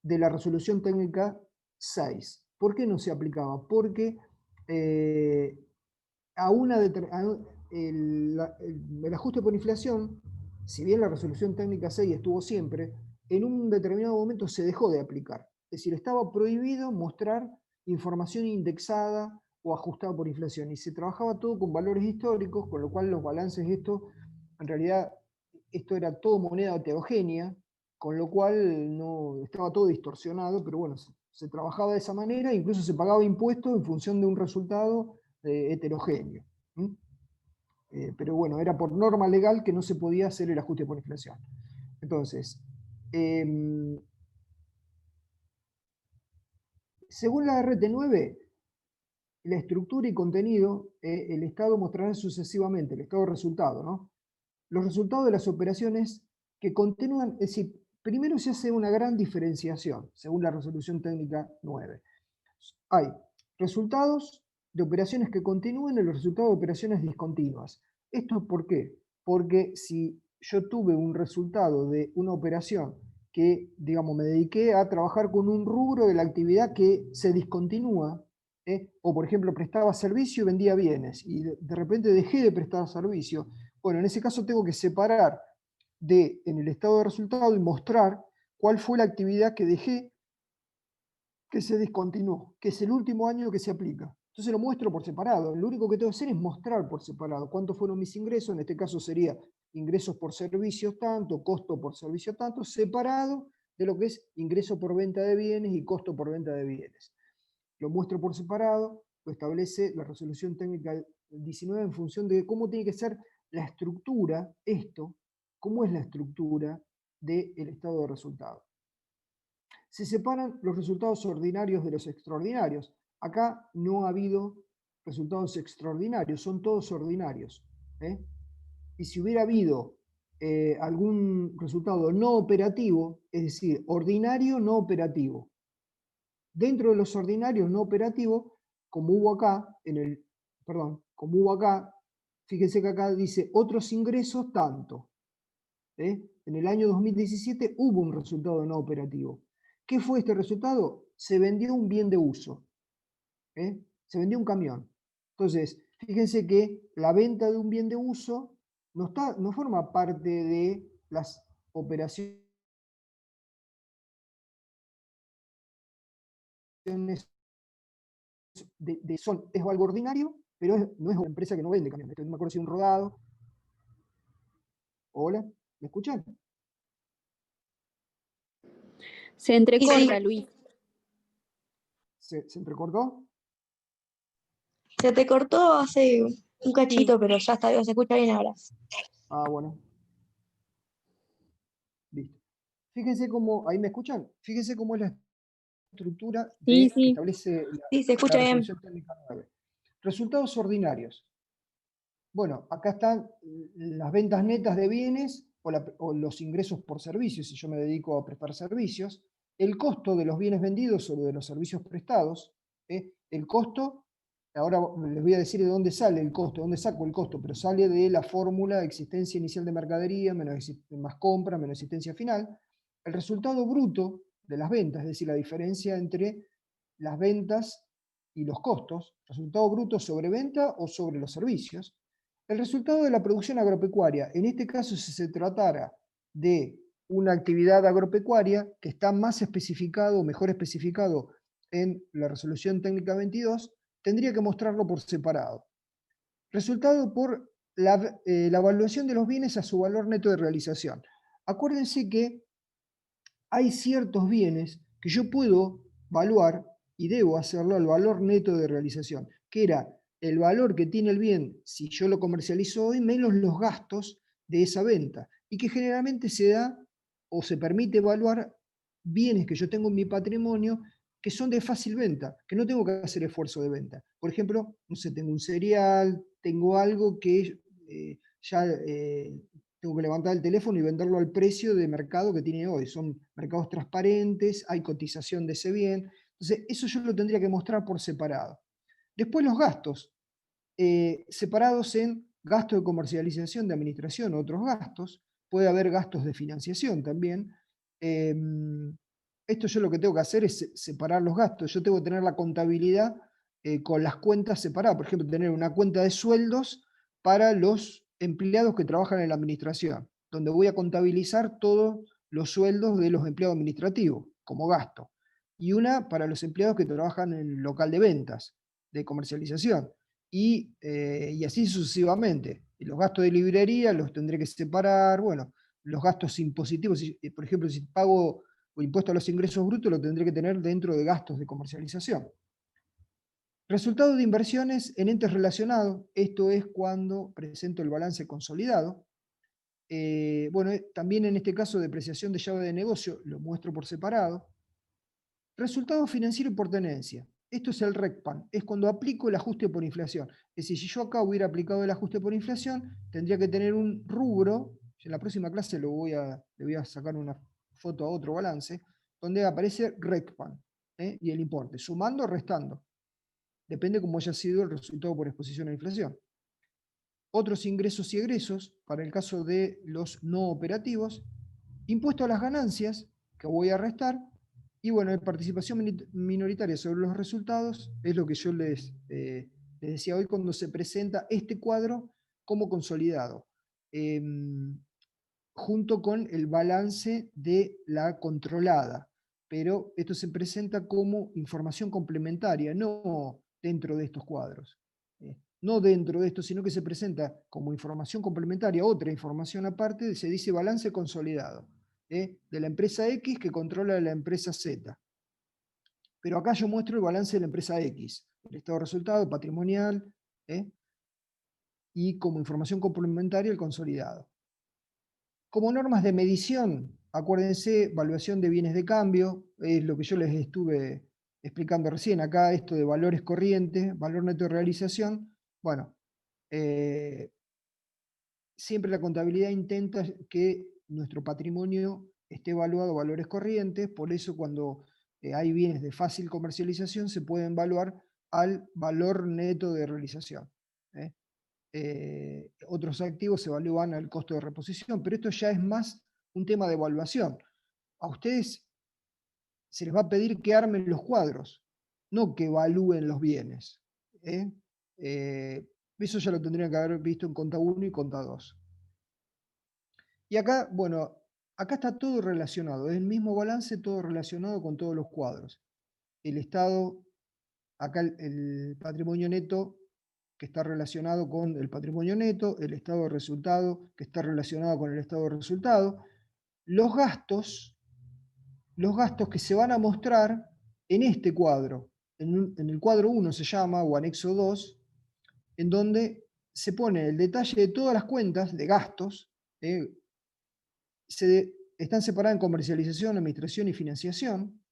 de la resolución técnica 6. ¿Por qué no se aplicaba? Porque el ajuste por inflación, si bien la resolución técnica 6 estuvo siempre, en un determinado momento se dejó de aplicar. Es decir, estaba prohibido mostrar información indexada o ajustada por inflación, y se trabajaba todo con valores históricos, con lo cual los balances en realidad, esto era todo moneda heterogénea, con lo cual no estaba todo distorsionado, pero bueno, se trabajaba de esa manera, incluso se pagaba impuestos en función de un resultado heterogéneo. Pero bueno, era por norma legal que no se podía hacer el ajuste por inflación. Entonces, según la RT9, la estructura y contenido, el Estado mostrará sucesivamente, el estado de resultado, ¿no? Los resultados de las operaciones que continúan, es decir, primero se hace una gran diferenciación, según la resolución técnica 9. Hay resultados de operaciones que continúan y los resultados de operaciones discontinuas. ¿Esto por qué? Porque si yo tuve un resultado de una operación que, digamos, me dediqué a trabajar con un rubro de la actividad que se discontinúa, o por ejemplo prestaba servicio y vendía bienes, y de repente dejé de prestar servicio, bueno, en ese caso tengo que separar en el estado de resultado y mostrar cuál fue la actividad que dejé que se discontinuó, que es el último año que se aplica. Entonces lo muestro por separado. Lo único que tengo que hacer es mostrar por separado cuántos fueron mis ingresos. En este caso sería ingresos por servicios tanto, costo por servicio tanto, separado de lo que es ingreso por venta de bienes y costo por venta de bienes. Lo muestro por separado, lo establece la resolución técnica 19 en función de cómo tiene que ser la estructura, cómo es la estructura del estado de resultado. Se separan los resultados ordinarios de los extraordinarios. Acá no ha habido resultados extraordinarios, son todos ordinarios. Y si hubiera habido algún resultado no operativo, es decir, ordinario no operativo, dentro de los ordinarios no operativos, como hubo acá, fíjense que acá dice otros ingresos tanto. En el año 2017 hubo un resultado no operativo. ¿Qué fue este resultado? se vendió un bien de uso. Se vendió un camión. Entonces, fíjense que la venta de un bien de uso no forma parte de las operaciones es algo ordinario, pero no es una empresa que no vende camiones. No me acuerdo si un rodado. Hola, ¿me escuchan? Se entrecorta, Sí. Luis. ¿Se entrecortó? Se te cortó hace un cachito, pero ya está, se escucha bien ahora. Ah, bueno. Listo. Fíjense cómo, ¿ahí me escuchan? Fíjense cómo es la estructura Sí, que sí. establece Sí, se la escucha bien. resolución técnica 9. Resultados ordinarios. Bueno, acá están las ventas netas de bienes o los ingresos por servicios, si yo me dedico a prestar servicios, el costo de los bienes vendidos o de los servicios prestados, el costo, ahora les voy a decir de dónde sale el costo, de dónde saco el costo, pero sale de la fórmula de existencia inicial de mercadería, más compra, menos existencia final, el resultado bruto de las ventas, es decir, la diferencia entre las ventas y los costos, resultado bruto sobre venta o sobre los servicios, el resultado de la producción agropecuaria, en este caso si se tratara de una actividad agropecuaria que está más especificado, mejor especificado en la resolución técnica 22, tendría que mostrarlo por separado. Resultado por la evaluación de los bienes a su valor neto de realización. Acuérdense que hay ciertos bienes que yo puedo evaluar y debo hacerlo al valor neto de realización, que era el valor que tiene el bien si yo lo comercializo hoy menos los gastos de esa venta, y que generalmente se da o se permite evaluar bienes que yo tengo en mi patrimonio que son de fácil venta, que no tengo que hacer esfuerzo de venta. Por ejemplo, no sé, tengo un cereal, tengo algo que tengo que levantar el teléfono y venderlo al precio de mercado que tiene hoy. Son mercados transparentes, hay cotización de ese bien. Entonces, eso yo lo tendría que mostrar por separado. Después los gastos, separados en gasto de comercialización, de administración, otros gastos. Puede haber gastos de financiación también. Esto yo lo que tengo que hacer es separar los gastos. Yo tengo que tener la contabilidad con las cuentas separadas. Por ejemplo, tener una cuenta de sueldos para los empleados que trabajan en la administración, donde voy a contabilizar todos los sueldos de los empleados administrativos como gasto. Y una para los empleados que trabajan en el local de ventas, de comercialización. Y así sucesivamente. Y los gastos de librería los tendré que separar. Bueno, los gastos impositivos, por ejemplo, si pago el impuesto a los ingresos brutos, lo tendré que tener dentro de gastos de comercialización. Resultado de inversiones en entes relacionados, esto es cuando presento el balance consolidado. Bueno, también en este caso depreciación de llave de negocio, lo muestro por separado. Resultado financiero y por tenencia. Esto es el RECPAN, es cuando aplico el ajuste por inflación. Es decir, si yo acá hubiera aplicado el ajuste por inflación, tendría que tener un rubro, en la próxima clase le voy a sacar una foto a otro balance, donde aparece RECPAN, y el importe, sumando o restando. Depende cómo haya sido el resultado por exposición a inflación. Otros ingresos y egresos, para el caso de los no operativos, impuesto a las ganancias, que voy a restar, y bueno, la participación minoritaria sobre los resultados, es lo que yo les decía hoy cuando se presenta este cuadro como consolidado, junto con el balance de la controlada. Pero esto se presenta como información complementaria, no dentro de estos cuadros. No dentro de esto, sino que se presenta como información complementaria, otra información aparte, se dice balance consolidado, de la empresa X que controla la empresa Z. Pero acá yo muestro el balance de la empresa X, el estado de resultado, patrimonial, y como información complementaria el consolidado. Como normas de medición, acuérdense, evaluación de bienes de cambio, es lo que yo les estuve explicando recién, acá esto de valores corrientes, valor neto de realización. Bueno, siempre la contabilidad intenta que nuestro patrimonio esté evaluado a valores corrientes, por eso cuando hay bienes de fácil comercialización se pueden evaluar al valor neto de realización. Otros activos se evalúan al costo de reposición, pero esto ya es más un tema de evaluación. A ustedes se les va a pedir que armen los cuadros, no que evalúen los bienes. Eso ya lo tendrían que haber visto en Conta 1 y Conta 2. Y acá, bueno, acá está todo relacionado, es el mismo balance, todo relacionado con todos los cuadros. El estado, acá el patrimonio neto, que está relacionado con el patrimonio neto, el estado de resultado, que está relacionado con el estado de resultado, los gastos que se van a mostrar en este cuadro, en el cuadro 1 se llama, o anexo 2, en donde se pone el detalle de todas las cuentas de gastos, están separadas en comercialización, administración y financiación.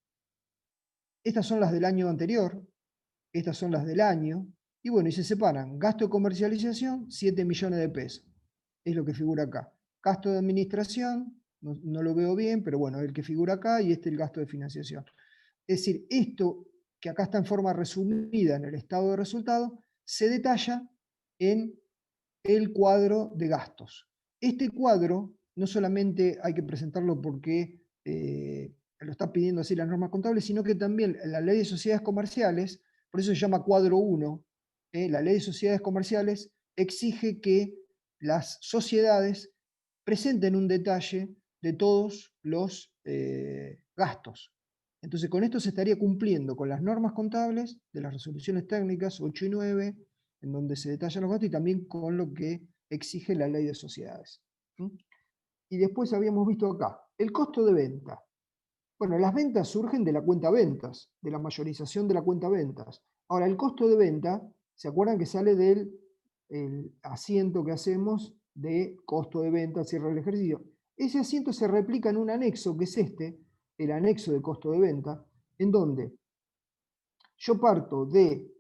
Estas son las del año anterior, estas son las del año, y bueno, y se separan. Gasto de comercialización, 7 millones de pesos, es lo que figura acá. Gasto de administración, no lo veo bien, pero bueno, es el que figura acá, y el gasto de financiación. Es decir, esto que acá está en forma resumida en el estado de resultado, se detalla en el cuadro de gastos. Este cuadro no solamente hay que presentarlo porque lo está pidiendo así las normas contables, sino que también la ley de sociedades comerciales, por eso se llama cuadro 1, la ley de sociedades comerciales exige que las sociedades presenten un detalle de todos los gastos. Entonces con esto se estaría cumpliendo con las normas contables de las resoluciones técnicas 8 y 9, en donde se detallan los gastos, y también con lo que exige la ley de sociedades. Y después habíamos visto acá, el costo de venta. Bueno, las ventas surgen de la cuenta ventas, de la mayorización de la cuenta ventas. Ahora, el costo de venta, ¿se acuerdan que sale del asiento que hacemos de costo de venta, cierre del ejercicio? Ese asiento se replica en un anexo, que es el anexo de costo de venta, en donde yo parto de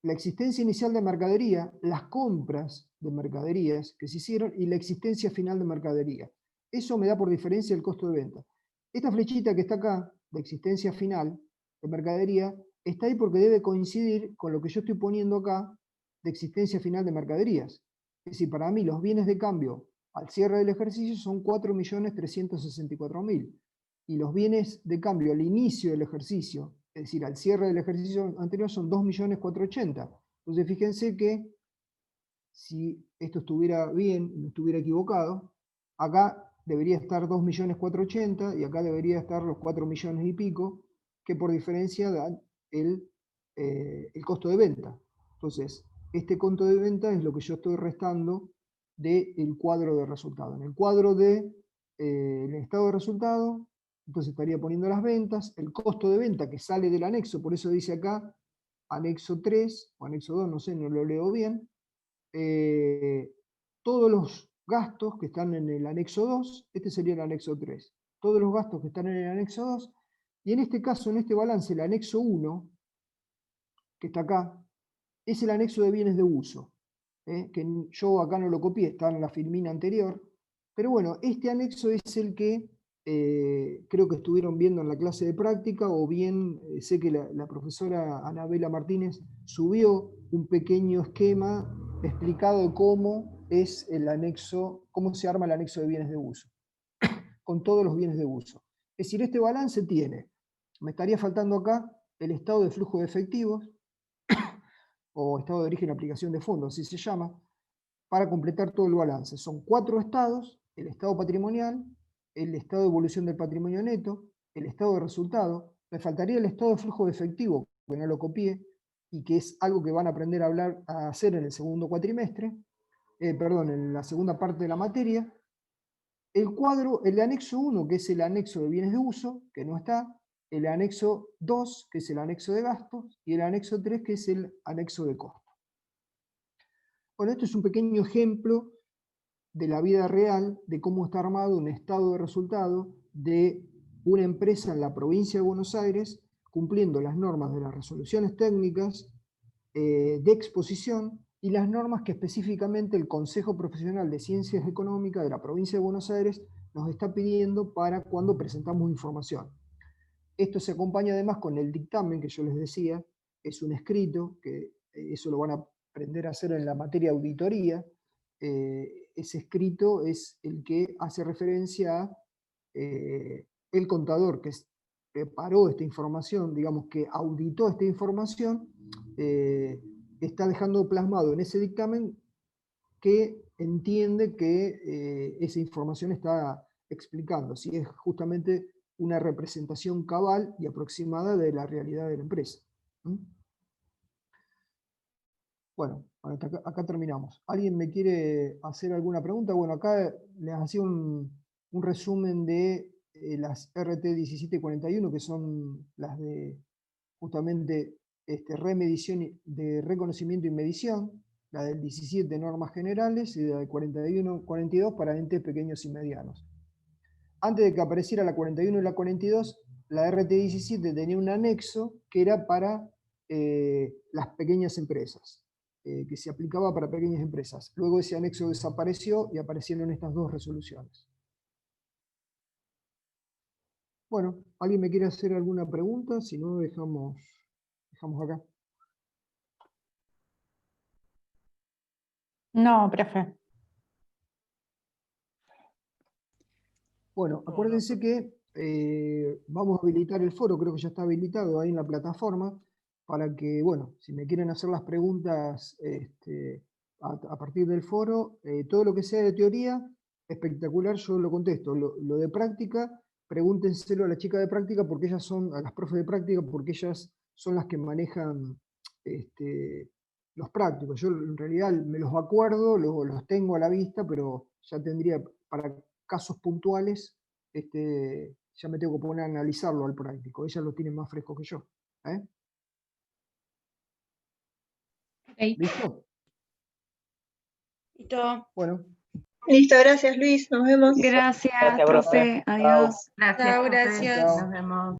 la existencia inicial de mercadería, las compras de mercaderías que se hicieron y la existencia final de mercadería. Eso me da por diferencia el costo de venta. Esta flechita que está acá, de existencia final de mercadería, está ahí porque debe coincidir con lo que yo estoy poniendo acá de existencia final de mercaderías. Es decir, para mí los bienes de cambio al cierre del ejercicio son 4.364.000. Y los bienes de cambio al inicio del ejercicio, es decir, al cierre del ejercicio anterior, son 2.480.000. Entonces fíjense que si esto estuviera bien, no estuviera equivocado, acá debería estar 2.480.000 y acá debería estar los 4 millones y pico, que por diferencia dan el costo de venta. Entonces, este costo de venta es lo que yo estoy restando del cuadro de resultado. En el cuadro del estado de resultado, entonces estaría poniendo las ventas, el costo de venta que sale del anexo, por eso dice acá anexo 3 o anexo 2, no sé, no lo leo bien. Todos los gastos que están en el anexo 2, este sería el anexo 3. Todos los gastos que están en el anexo 2, y en este caso, en este balance, el anexo 1, que está acá, es el anexo de bienes de uso, que yo acá no lo copié, está en la filmina anterior, pero bueno, este anexo es el que creo que estuvieron viendo en la clase de práctica, o bien sé que la profesora Anabela Martínez subió un pequeño esquema explicado de cómo es el anexo, cómo se arma el anexo de bienes de uso, con todos los bienes de uso. Es decir, este balance tiene, me estaría faltando acá el estado de flujo de efectivos, o estado de origen y aplicación de fondos, así se llama, para completar todo el balance. Son 4 estados: el estado patrimonial, el estado de evolución del patrimonio neto, el estado de resultado. Me faltaría el estado de flujo de efectivo, que no lo copié, y que es algo que van a aprender a hacer en el segundo cuatrimestre, en la segunda parte de la materia. El cuadro, el anexo 1, que es el anexo de bienes de uso, que no está, el anexo 2, que es el anexo de gastos, y el anexo 3, que es el anexo de costo. Bueno, esto es un pequeño ejemplo de la vida real, de cómo está armado un estado de resultado de una empresa en la provincia de Buenos Aires, cumpliendo las normas de las resoluciones técnicas de exposición y las normas que específicamente el Consejo Profesional de Ciencias Económicas de la provincia de Buenos Aires nos está pidiendo para cuando presentamos información. Esto se acompaña además con el dictamen que yo les decía, es un escrito, que eso lo van a aprender a hacer en la materia auditoría. Ese escrito es el que hace referencia a el contador, que es preparó esta información, digamos que auditó esta información, está dejando plasmado en ese dictamen que entiende que esa información está explicando, si es justamente una representación cabal y aproximada de la realidad de la empresa. Bueno, acá terminamos. ¿Alguien me quiere hacer alguna pregunta? Bueno, acá les hacía un resumen de las RT 1741, que son las de justamente remedición de reconocimiento y medición, la del 17 normas generales y la del 41-42 para entes pequeños y medianos. Antes de que apareciera la 41 y la 42, la RT 17 tenía un anexo que era para las pequeñas empresas, que se aplicaba para pequeñas empresas. Luego ese anexo desapareció y aparecieron estas dos resoluciones. Bueno, ¿alguien me quiere hacer alguna pregunta? Si no, dejamos acá. No, profe. Bueno, acuérdense que vamos a habilitar el foro, creo que ya está habilitado ahí en la plataforma, para que, bueno, si me quieren hacer las preguntas a partir del foro, todo lo que sea de teoría, espectacular, yo lo contesto. Lo de práctica, pregúntenselo a la chica de práctica, porque ellas son, a las profes de práctica, porque ellas son las que manejan los prácticos. Yo en realidad me los acuerdo, los tengo a la vista, pero ya tendría, para casos puntuales, ya me tengo que poner a analizarlo al práctico. Ellas lo tienen más fresco que yo. Ok. ¿Listo? Listo. Bueno. Listo, gracias Luis, nos vemos. Gracias, Gracias, profe. profe. Adiós. Gracias, Chao, profe. gracias. Chao. Nos vemos.